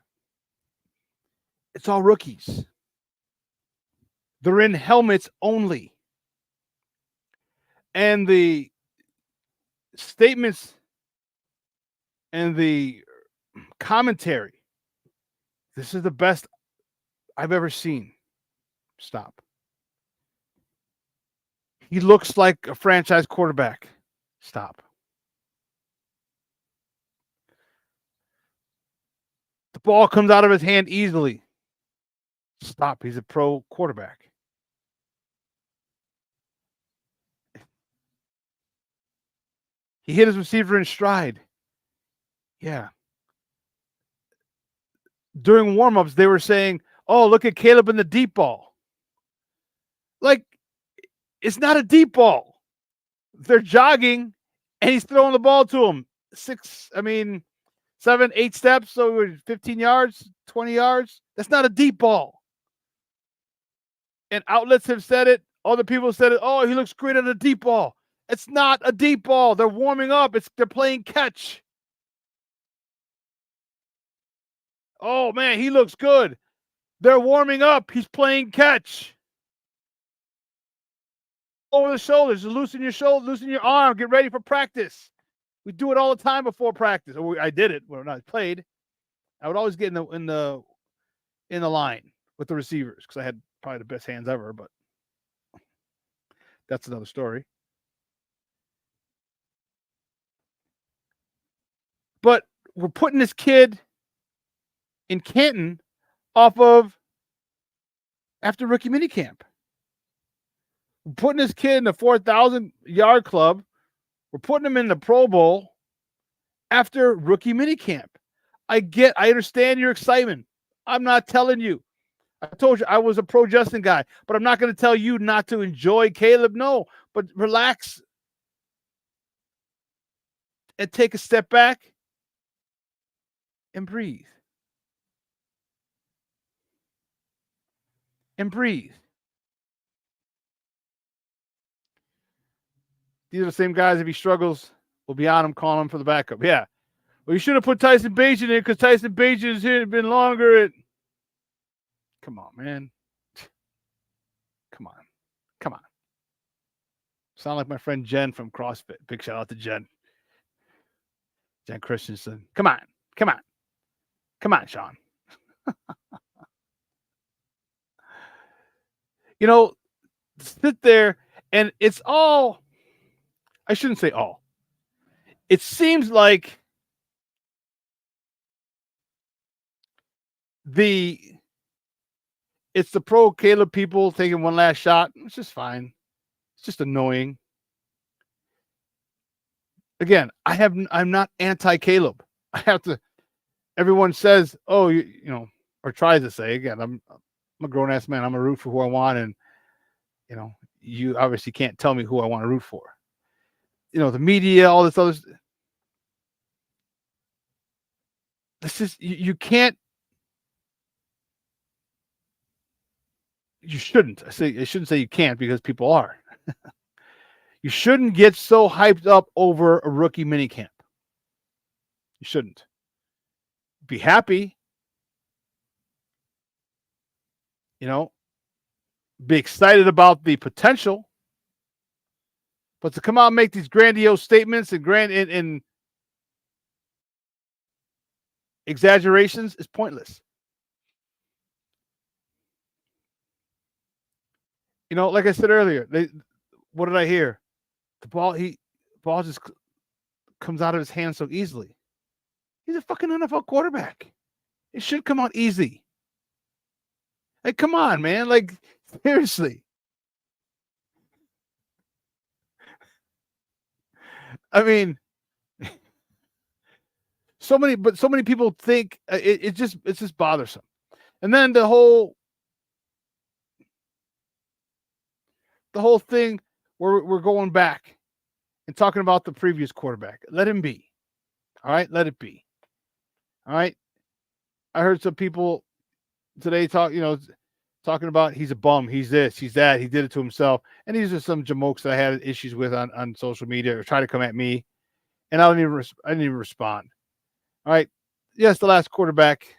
It's all rookies. They're in helmets only. And the statements and the commentary, this is the best I've ever seen. Stop. He looks like a franchise quarterback. Stop. The ball comes out of his hand easily. Stop. He's a pro quarterback. He hit his receiver in stride. Yeah. During warm-ups, they were saying, oh, look at Caleb in the deep ball. Like, it's not a deep ball. They're jogging, and he's throwing the ball to him. 7, 8 steps, so 15 yards, 20 yards. That's not a deep ball. And outlets have said it. Other people said it. Oh, he looks great on a deep ball. It's not a deep ball. They're warming up. They're playing catch. Oh, man, he looks good. They're warming up. He's playing catch. Over the shoulders. Loosen your shoulder, loosen your arm. Get ready for practice. We do it all the time before practice. I did it when I played. I would always get in the line with the receivers because I had probably the best hands ever, but that's another story. But we're putting this kid in Canton off of after rookie minicamp. We're putting this kid in the 4,000-yard club. We're putting him in the Pro Bowl after rookie minicamp. I understand your excitement. I'm not telling you. I told you I was a pro Justin guy, but I'm not going to tell you not to enjoy Caleb. No, but relax and take a step back and breathe. And breathe. These are the same guys, if he struggles, we'll be on him, calling him for the backup. Yeah. Well, you should have put Tyson Bagent in because Tyson Bagent has here been longer. Come on, man. Come on. Come on. Sound like my friend Jen from CrossFit. Big shout out to Jen. Jen Christensen. Come on. Come on. Come on, Shawn. Sit there and it's all, I shouldn't say all. It seems like it's the pro Caleb people taking one last shot. It's just fine. It's just annoying. Again, I'm not anti-Caleb. I have to. Everyone says, "Oh, or tries to say." Again, I'm a grown ass man. I'm a root for who I want, and you obviously can't tell me who I want to root for. The media, all this other. This is you can't. You shouldn't. I shouldn't say you can't because people are. You shouldn't get so hyped up over a rookie minicamp. You shouldn't. Be happy. be excited about the potential, but to come out and make these grandiose statements and exaggerations is pointless. You know, like I said earlier, what did I hear? The ball just comes out of his hand so easily. He's a fucking NFL quarterback. It should come out easy. Like, come on, man. Like, seriously. I mean, so many people think it's just bothersome. And then the whole thing where we're going back and talking about the previous quarterback. Let him be. All right, let it be. All right. I heard some people today talking about he's a bum, he's this, he's that, he did it to himself. And these are some jamokes that I had issues with on social media or try to come at me. And I didn't even respond. All right. Yes, the last quarterback,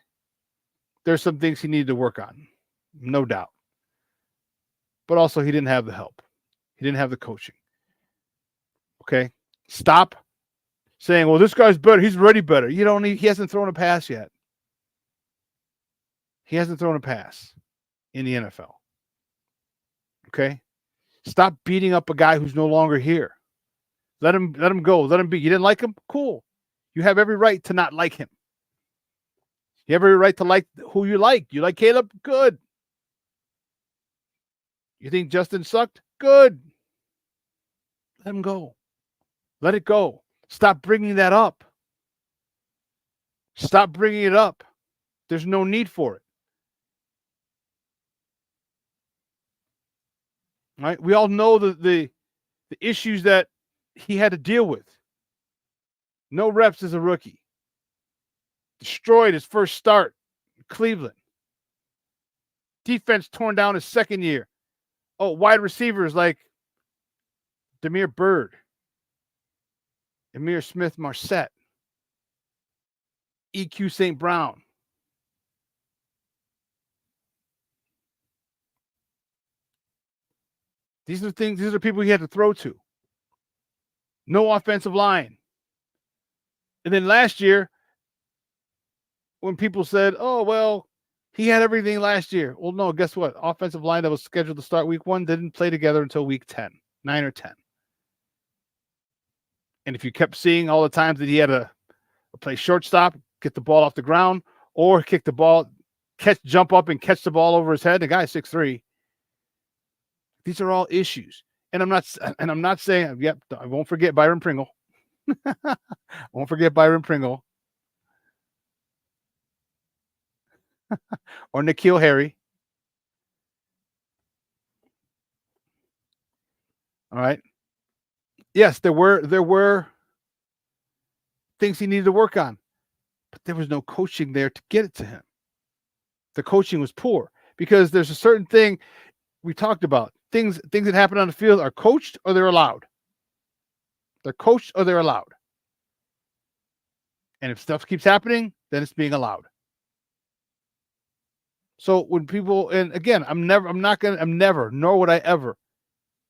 there's some things he needed to work on. No doubt. But also he didn't have the help. He didn't have the coaching. Okay. Stop saying, well, this guy's better. He's already better. He hasn't thrown a pass yet. He hasn't thrown a pass in the NFL. Okay. Stop beating up a guy who's no longer here. Let him go. Let him be. You didn't like him? Cool. You have every right to not like him. You have every right to like who you like. You like Caleb? Good. You think Justin sucked? Good. Let him go. Let it go. Stop bringing that up. Stop bringing it up. There's no need for it. Right? We all know the issues that he had to deal with. No reps as a rookie. Destroyed his first start in Cleveland. Defense torn down his second year. Oh, wide receivers like Demir Bird, Emir Smith-Marset, EQ St. Brown. These are people he had to throw to. No offensive line. And then last year, when people said, oh, well, he had everything last year. Well, no, guess what? Offensive line that was scheduled to start week 1 didn't play together until week 10, 9 or 10. And if you kept seeing all the times that he had to play shortstop, get the ball off the ground, or kick the ball, jump up and catch the ball over his head, the guy's 6'3". These are all issues. And I'm not saying, yep, I won't forget Byron Pringle. Won't forget Byron Pringle. Or N'Keal Harry. All right. Yes, there were things he needed to work on, but there was no coaching there to get it to him. The coaching was poor because there's a certain thing we talked about. Things that happen on the field are coached or they're allowed. They're coached or they're allowed. And if stuff keeps happening, then it's being allowed. So when people, and again, nor would I ever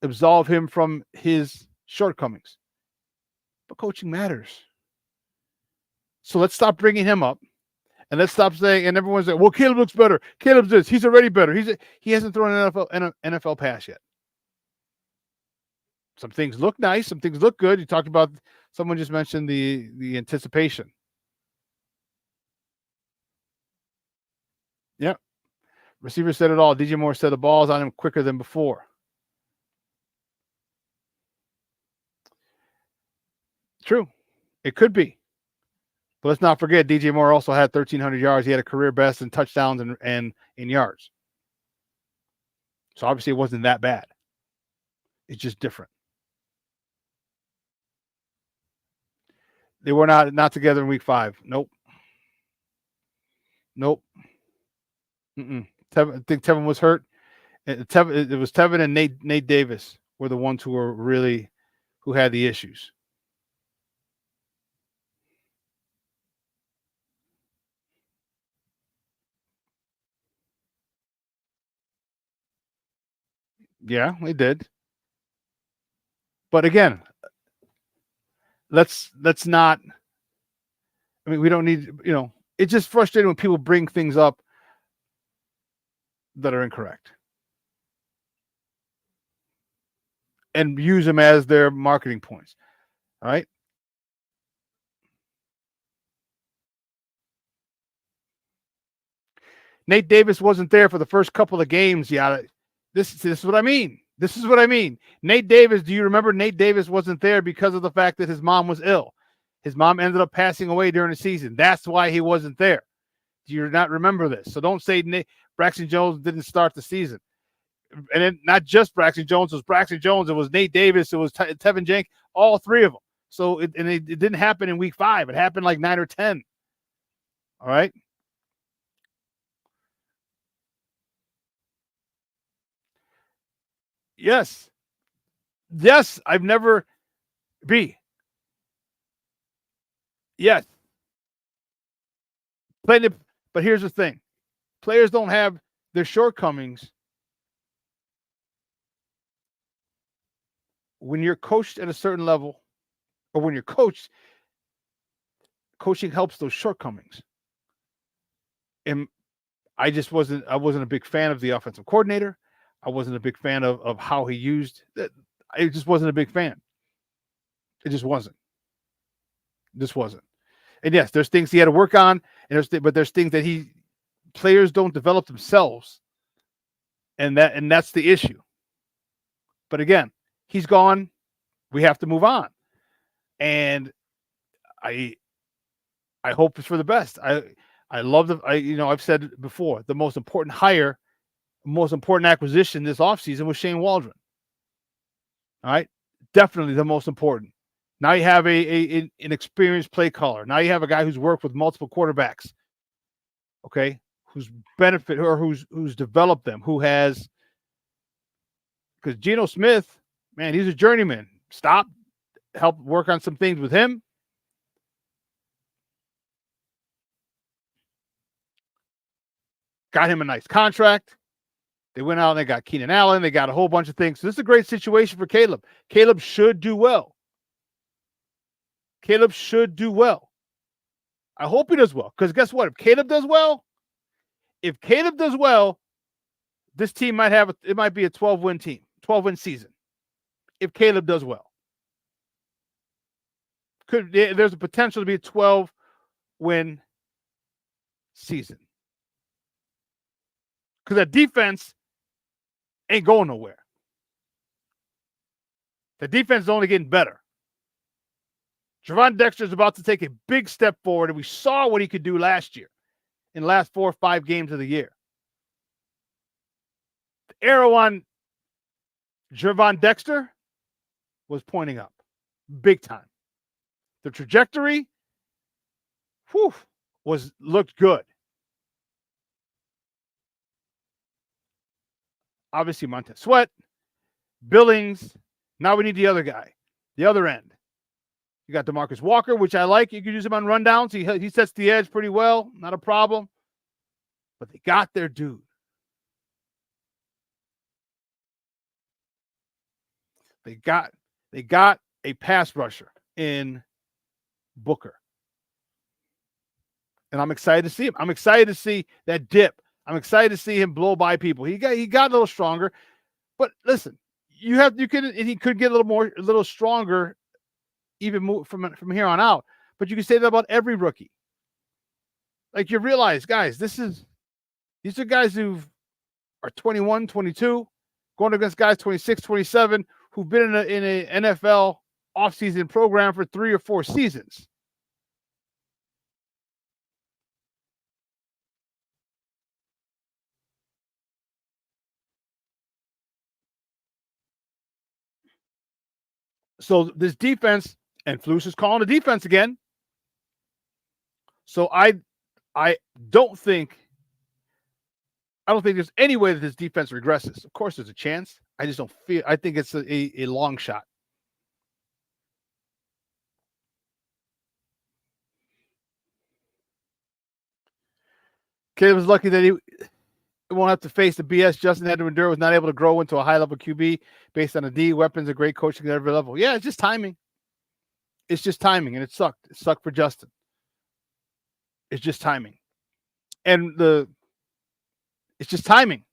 absolve him from his shortcomings. But coaching matters. So let's stop bringing him up. And let's stop saying, and everyone's like, well, Caleb looks better. Caleb's this. He's already better. He hasn't thrown an NFL pass yet. Some things look nice. Some things look good. You talked about, someone just mentioned the anticipation. Yep. Receiver said it all. DJ Moore said the ball's on him quicker than before. True. It could be. But let's not forget, DJ Moore also had 1,300 yards. He had a career best in touchdowns and in yards. So obviously it wasn't that bad. It's just different. They were not together in week 5. Nope. I think Tevin was hurt. It was Tevin and Nate Davis were the ones who had the issues. Yeah, we did. But again, let's not. I mean, we don't need. It's just frustrating when people bring things up that are incorrect and use them as their marketing points. All right. Nate Davis wasn't there for the first couple of games. Yeah, this is what I mean. This is what I mean. Nate Davis, do you remember Nate Davis wasn't there because of the fact that his mom was ill? His mom ended up passing away during the season. That's why he wasn't there. Do you not remember this? So don't say Braxton Jones didn't start the season. And then not just Braxton Jones, it was Braxton Jones, it was Nate Davis, it was Tevinjenkins, all three of them. So it didn't happen in week 5. It happened like 9 or 10. All right. Yes. Yes, I've never B. Yes. But here's the thing. Players don't have their shortcomings. When you're coached at a certain level, or when you're coached, coaching helps those shortcomings. And I wasn't a big fan of the offensive coordinator. I wasn't a big fan of how he used it. I just wasn't a big fan. It just wasn't. This wasn't. And yes, there's things he had to work on, but there's things that players don't develop themselves. And that's the issue. But again, he's gone. We have to move on. And I hope it's for the best. I love I've said before, the most important acquisition this offseason was Shane Waldron. All right. Definitely the most important. Now you have an experienced play caller. Now you have a guy who's worked with multiple quarterbacks. Okay. Who's developed them, because Geno Smith, man, he's a journeyman. Help work on some things with him. Got him a nice contract. They went out and they got Keenan Allen. They got a whole bunch of things. So this is a great situation for Caleb. Caleb should do well. I hope he does well. Because guess what? If Caleb does well, this team might be a 12-win team, 12-win season. If Caleb does well. There's a potential to be a 12-win season. Because that defense ain't going nowhere. The defense is only getting better. Gervon Dexter is about to take a big step forward, and we saw what he could do last year in the last 4 or 5 games of the year. The arrow on Gervon Dexter was pointing up big time. The trajectory looked good. Obviously, Montez Sweat, Billings. Now we need the other guy, the other end. You got DeMarcus Walker, which I like. You can use him on rundowns. He sets the edge pretty well. Not a problem. But they got their dude. They got a pass rusher in Booker. And I'm excited to see him. I'm excited to see that dip. I'm excited to see him blow by people. He got a little stronger. But listen, he could get a little stronger even from here on out. But you can say that about every rookie. Like, you realize, guys, these are guys who are 21, 22, going against guys 26, 27, who've been in an NFL offseason program for 3 or 4 seasons. So this defense, and Flus is calling the defense again. So I don't think there's any way that this defense regresses. Of course, there's a chance. I just don't feel. I think it's a long shot. Caleb was lucky that won't have to face the BS Justin had to endure, was not able to grow into a high-level QB based on the D, weapons, and great coaching at every level. Yeah, it's just timing. It's just timing, and it sucked. It sucked for Justin. It's just timing. And it's just timing.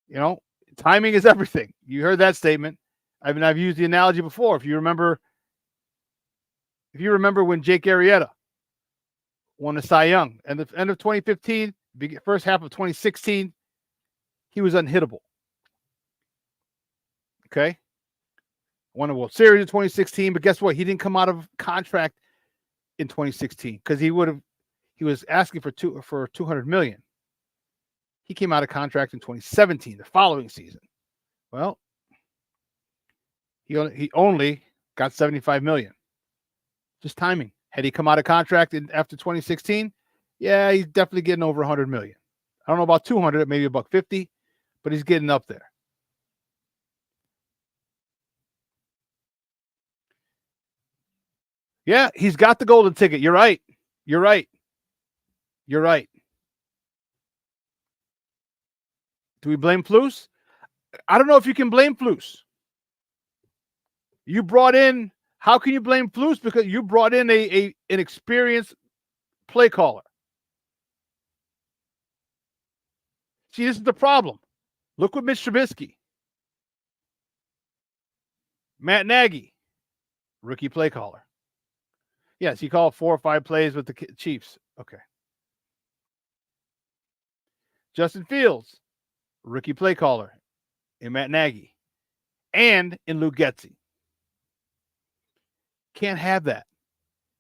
You know, timing is everything. You heard that statement. I mean, I've used the analogy before. If you remember when Jake Arrieta won the Cy Young, and the end of 2015, first half of 2016, he was unhittable. Okay, won a World Series in 2016, but guess what? He didn't come out of contract in 2016 because he was asking for $200 million. He came out of contract in 2017, the following season. Well, he only got $75 million. Just timing. Had he come out of contract after 2016, yeah, he's definitely getting over $100 million. I don't know about 200, maybe $150, but he's getting up there. Yeah, he's got the golden ticket. You're right. You're right. You're right. Do we blame Flus? I don't know if you can blame Flus. You brought in, how can you blame Flus? Because you brought in an experienced play caller. See, this is the problem. Look with Mitch Trubisky. Matt Nagy, rookie play caller. Yes, he called 4 or 5 plays with the Chiefs. Okay. Justin Fields, rookie play caller in Matt Nagy and in Luke Getsy. Can't have that.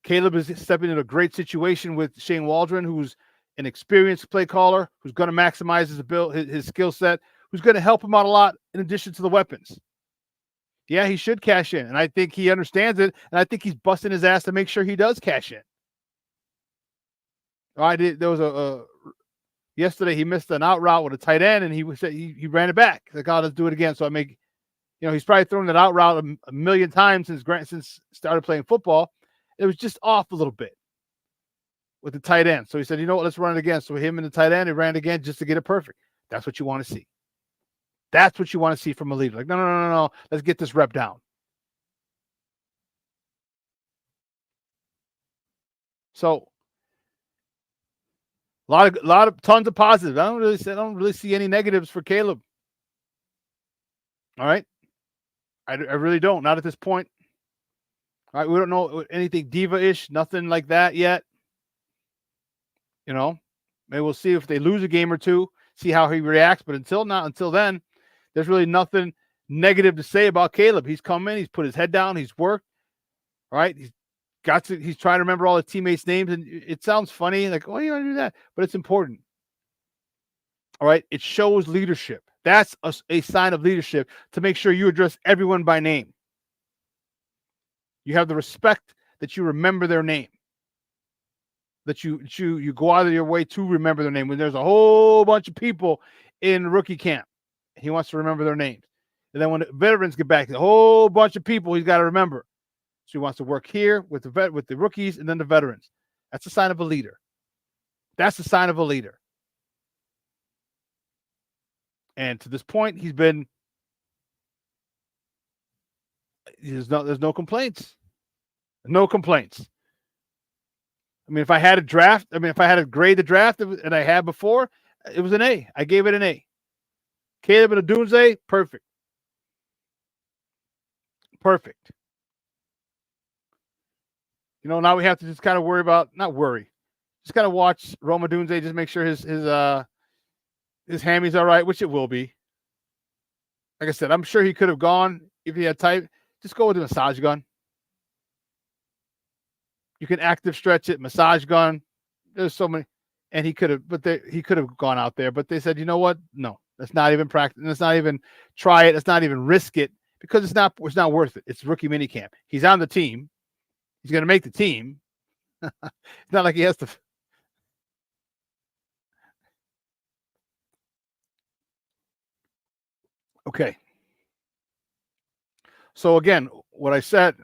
Caleb is stepping into a great situation with Shane Waldron, who's an experienced play caller, who's going to maximize his skill set, who's going to help him out a lot in addition to the weapons. Yeah, he should cash in, and I think he understands it, and I think he's busting his ass to make sure he does cash in. There was yesterday he missed an out route with a tight end, and he said he ran it back. Like, oh, let's do it again. So he's probably thrown that out route a million times since started playing football. It was just off a little bit with the tight end. So he said, you know what, let's run it again. So him and the tight end, he ran it again just to get it perfect. That's what you want to see. That's what you want to see from a leader. Like, no. Let's get this rep down. So tons of positives. I don't really see any negatives for Caleb. All right. I really don't. Not at this point. All right. We don't know anything diva-ish, nothing like that yet. Maybe we'll see if they lose a game or two, see how he reacts. But until then, there's really nothing negative to say about Caleb. He's come in, he's put his head down, he's worked. All right. He's trying to remember all his teammates' names. And it sounds funny, like, why do you want to do that? But it's important. All right. It shows leadership. That's a sign of leadership, to make sure you address everyone by name. You have the respect that you remember their name, that you go out of your way to remember their name. When there's a whole bunch of people in rookie camp, he wants to remember their names. And then when the veterans get back, a whole bunch of people he's got to remember. So he wants to work here with the rookies and then the veterans. That's a sign of a leader. That's a sign of a leader. And to this point, there's no complaints. No complaints. I mean, if I had to grade the draft, and I had before, it was an A. I gave it an A. Caleb and Odunze, perfect. Perfect. Now we have to just kind of just kind of watch Rome Odunze, just make sure his hammy's all right, which it will be. Like I said, I'm sure he could have gone if he had type. Just go with the massage gun. You can active stretch it, massage gun. There's so many, and he could have gone out there, but they said, you know what? No, let's not even practice. Let's not even try it. Let's not even risk it, because it's not worth it. It's rookie minicamp. He's on the team. He's going to make the team. It's not like he has to. Okay. So again, what I said.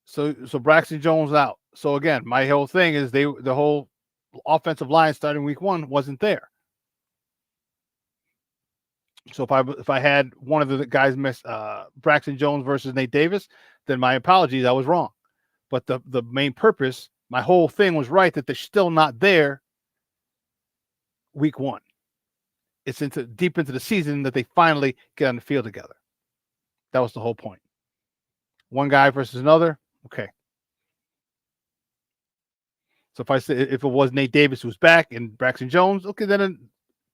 So Braxton Jones out. So again, my whole thing is the whole offensive line starting week 1 wasn't there. So if I had one of the guys miss Braxton Jones versus Nate Davis, then my apologies, I was wrong. But the main purpose, my whole thing was right, that they're still not there week 1. It's deep into the season that they finally get on the field together. That was the whole point. One guy versus another, okay. So if it was Nate Davis who was back and Braxton Jones, okay, then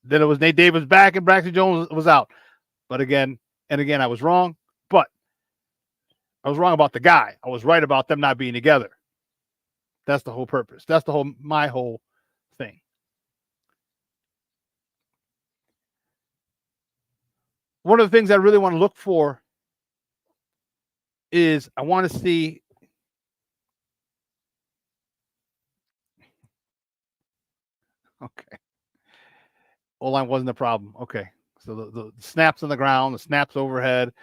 it was Nate Davis back and Braxton Jones was out. But again, I was wrong. But I was wrong about the guy. I was right about them not being together. That's the whole purpose. That's my whole thing. One of the things I really want to look for is I want to see okay. O-line wasn't a problem. Okay. So the snaps on the ground, the snaps overhead,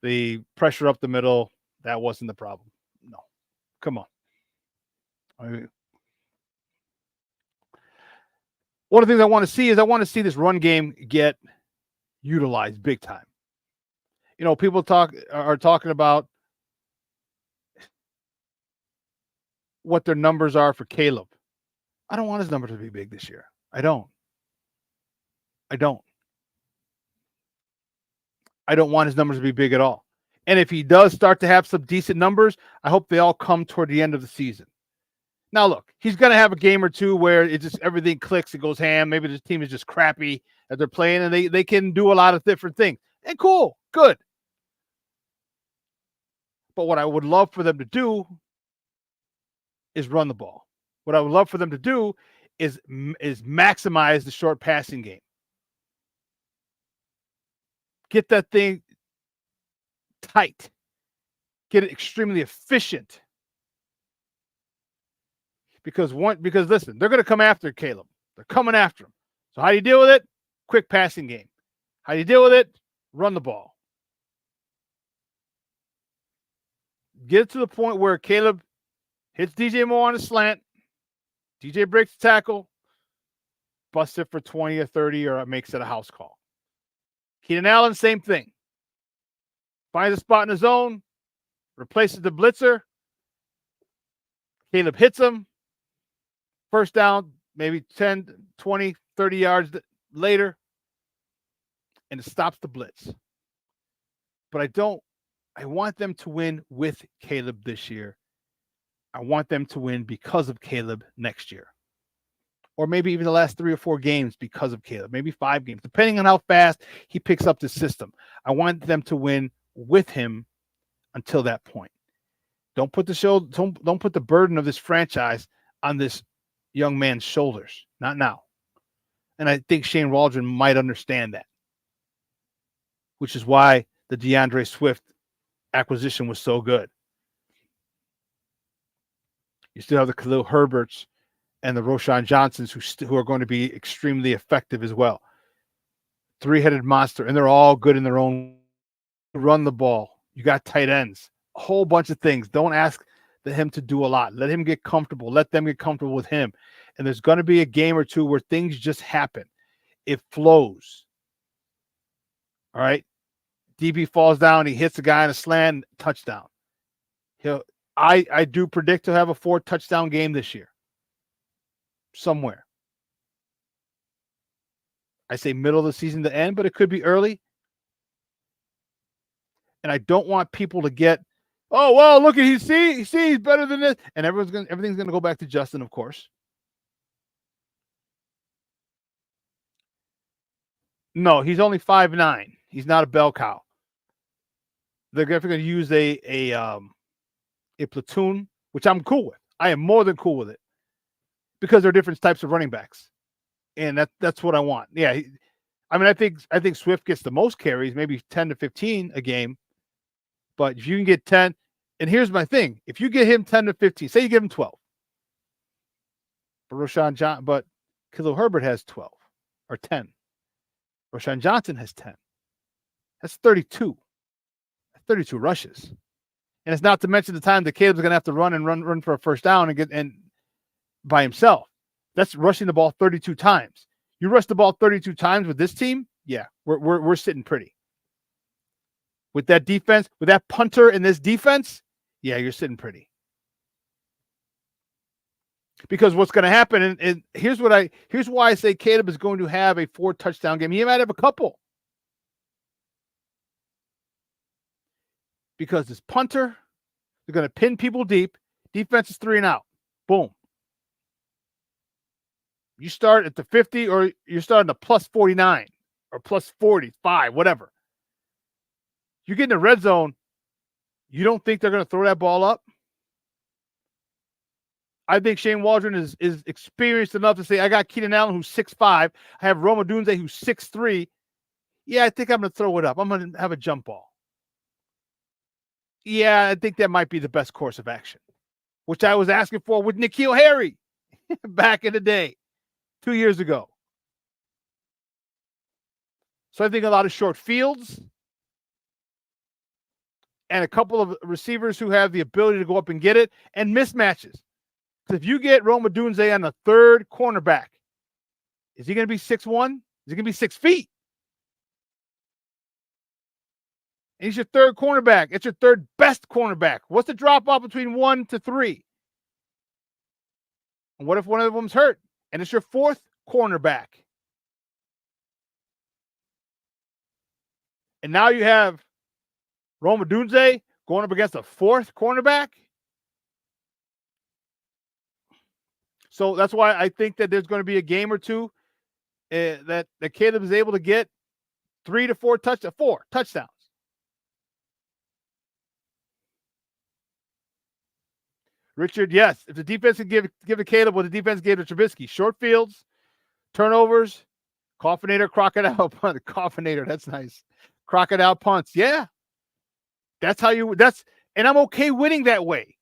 the pressure up the middle, that wasn't the problem. No. Come on. One of the things I want to see is this run game get utilized big time. You know, people are talking about what their numbers are for Caleb. I don't want his numbers to be big this year. I don't want his numbers to be big at all. And if he does start to have some decent numbers, I hope they all come toward the end of the season. Now, look, he's going to have a game or two where it just everything clicks, it goes ham. Maybe the team is just crappy that they're playing, and they can do a lot of different things. And cool, good. But what I would love for them to do is run the ball. What I would love for them to do is maximize the short passing game. Get that thing tight. Get it extremely efficient. Because listen, they're going to come after Caleb. They're coming after him. So how do you deal with it? Quick passing game. How do you deal with it? Run the ball. Get it to the point where Caleb hits DJ Moore on a slant. DJ breaks the tackle, busts it for 20 or 30, or makes it a house call. Keenan Allen, same thing. Finds a spot in the zone, replaces the blitzer. Caleb hits him. First down, maybe 10, 20, 30 yards later, and it stops the blitz. But I want them to win with Caleb this year. I want them to win because of Caleb next year. Or maybe even the last 3 or 4 games because of Caleb. Maybe 5 games, depending on how fast he picks up the system. I want them to win with him until that point. Don't put the burden of this franchise on this young man's shoulders. Not now. And I think Shane Waldron might understand that. Which is why the DeAndre Swift acquisition was so good. You still have the Khalil Herberts and the Roshan Johnsons who are going to be extremely effective as well. 3-headed monster, and they're all good in their own. Run the ball. You got tight ends. A whole bunch of things. Don't ask him to do a lot. Let him get comfortable. Let them get comfortable with him. And there's going to be a game or two where things just happen. It flows. All right? DB falls down. He hits a guy on a slant. Touchdown. I do predict he'll have a 4-touchdown game this year. Somewhere. I say middle of the season to end, but it could be early. And I don't want people to get, oh, well, look at he's better than this. And everything's gonna go back to Justin, of course. No, he's only 5'9". He's not a bell cow. They're going to use a platoon, which I'm cool with. I am more than cool with it because there are different types of running backs, and that's what I want. Yeah, I think Swift gets the most carries, maybe 10 to 15 a game, but if you can get 10, and here's my thing: if you get him 10 to 15, say you give him 12, but Khalil Herbert has 12 or 10. Roshan Johnson has 10. That's 32. That's 32 rushes. And it's not to mention the time that Caleb's going to have to run for a first down and by himself. That's rushing the ball 32 times. You rush the ball 32 times with this team, yeah, we're sitting pretty. With that defense, with that punter in this defense, yeah, you're sitting pretty. Because what's going to happen, and here's why I say Caleb is going to have a 4-touchdown game. He might have a couple. Because this punter, they're going to pin people deep. Defense is 3 and out. Boom. You start at the 50 or you're starting at plus 49 or plus 45, whatever. You get in the red zone, you don't think they're going to throw that ball up? I think Shane Waldron is experienced enough to say, I got Keenan Allen, who's 6'5". I have Rome Odunze, who's 6'3". Yeah, I think I'm going to throw it up. I'm going to have a jump ball. Yeah, I think that might be the best course of action, which I was asking for with N'Keal Harry back in the day, 2 years ago. So I think a lot of short fields and a couple of receivers who have the ability to go up and get it, and mismatches. If you get Rome Odunze on the third cornerback, is he going to be 6'1"? Is he going to be 6 feet? And he's your third cornerback. It's your third best cornerback. What's the drop off between 1 to 3? And what if one of them's hurt? And it's your fourth cornerback. And now you have Rome Odunze going up against a fourth cornerback. So that's why I think that there's going to be a game or two that Caleb is able to get 3 to 4 touchdowns. Richard, yes. If the defense can give to Caleb what the defense gave to Trubisky, short fields, turnovers, crocodile punt. Coffinator, that's nice. Crocodile punts. Yeah. And I'm okay winning that way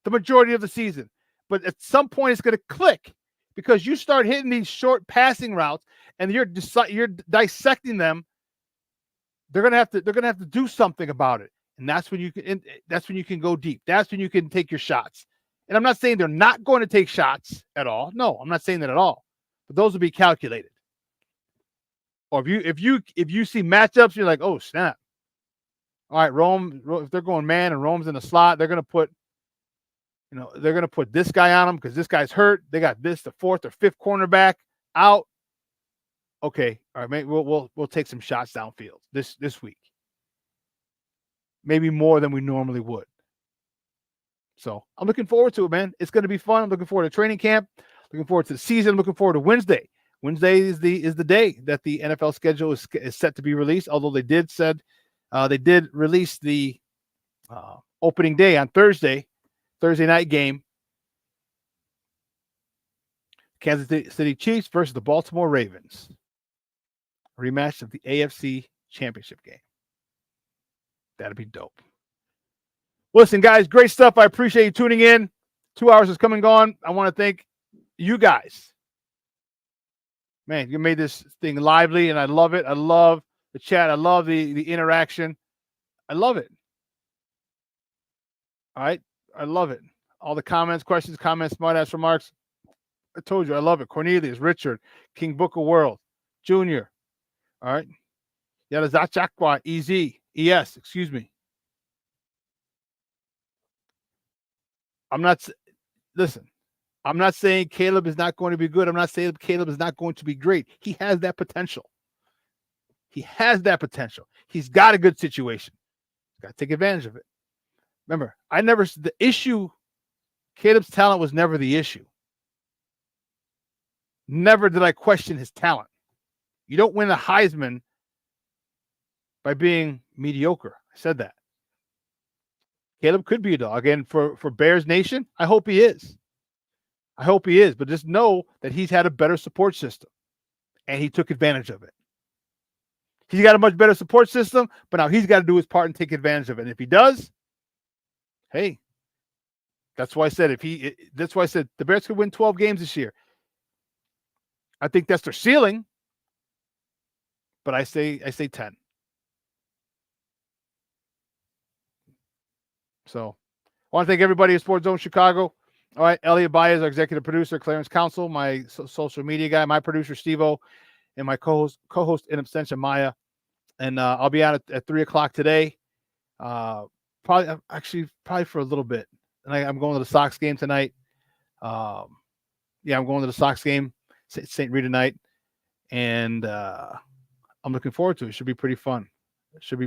the majority of the season. But at some point it's going to click because you start hitting these short passing routes and you're dissecting them. They're going to have to do something about it. And that's when you can go deep. That's when you can take your shots. And I'm not saying they're not going to take shots at all. No, I'm not saying that at all. But those will be calculated. Or if you see matchups, you're like, oh snap. All right, Rome, if they're going man and Rome's in the slot, they're going to put this guy on him because this guy's hurt. They got the fourth or fifth cornerback out. Okay, all right, maybe we'll take some shots downfield this week. Maybe more than we normally would. So I'm looking forward to it, man. It's going to be fun. I'm looking forward to training camp. Looking forward to the season. I'm looking forward to Wednesday. Wednesday is the day that the NFL schedule is set to be released. Although they did release the opening day on Thursday night game. Kansas City Chiefs versus the Baltimore Ravens. Rematch of the AFC Championship game. That'd be dope. Listen, guys, great stuff. I appreciate you tuning in. 2 hours has come and gone. I want to thank you guys. Man, you made this thing lively, and I love it. I love the chat. I love the interaction. I love it. All right? I love it. All the comments, questions, smart-ass remarks. I told you, I love it. Cornelius, Richard, King Booker World, Junior. All right? Yadazachakwa, ES, excuse me. I'm not saying Caleb is not going to be good. I'm not saying Caleb is not going to be great. He has that potential. He's got a good situation. He's got to take advantage of it. Remember, Caleb's talent was never the issue. Never did I question his talent. You don't win a Heisman by being mediocre. I said that. Caleb could be a dog. And for Bears Nation, I hope he is. But just know that he's had a better support system. And he took advantage of it. He's got a much better support system, but now he's got to do his part and take advantage of it. And if he does, hey, that's why I said the Bears could win 12 games this year. I think that's their ceiling. But I say 10. So I want to thank everybody at Sports Zone Chicago. All right, Elliot Baez, our executive producer, Clarence Council, my social media guy, my producer Steve-O, and my co-host in absentia Maya. And I'll be out at 3 o'clock today. Probably for a little bit. And I'm going to the Sox game tonight. I'm going to the Sox game, St. Rita night, and I'm looking forward to it. It should be pretty fun. I should be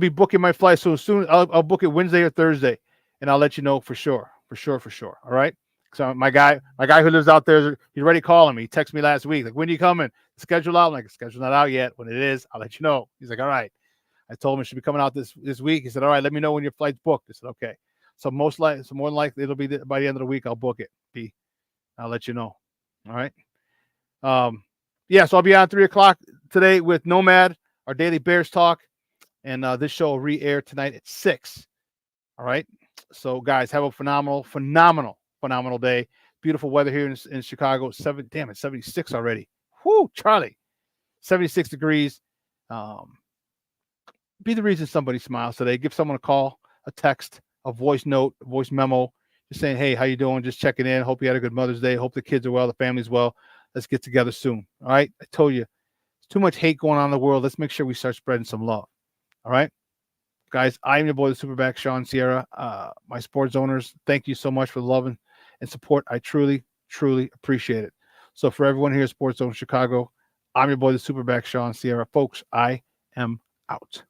booking my flight, so soon I'll book it Wednesday or Thursday, and I'll let you know for sure. All right. So my guy who lives out there, he's already calling me. He texted me last week, like, when are you coming? Schedule out. I'm like, schedule not out yet. When it is, I'll let you know. He's like, all right. I told him it should be coming out this week. He said, all right, let me know when your flight's booked. I said, okay. So more than likely it'll be by the end of the week. I'll book it. I'll let you know. All right. So I'll be on 3 o'clock today with Nomad, our daily Bears talk, and this show will re-air tonight at 6. All right. So guys, have a phenomenal day. Beautiful weather here in Chicago. It's 76 already. Whoo, Charlie. 76 degrees. Be the reason somebody smiles today. Give someone a call, a text, a voice note, a voice memo, just saying, hey, how you doing? Just checking in. Hope you had a good Mother's Day. Hope the kids are well, the family's well. Let's get together soon. All right. I told you, there's too much hate going on in the world. Let's make sure we start spreading some love. All right. Guys, I am your boy, the SuperBack, Shawn Sierra. My sports owners, thank you so much for the love and support. I truly, truly appreciate it. So for everyone here at Sports Zone Chicago, I'm your boy, the SuperBack, Shawn Sierra. Folks, I am out.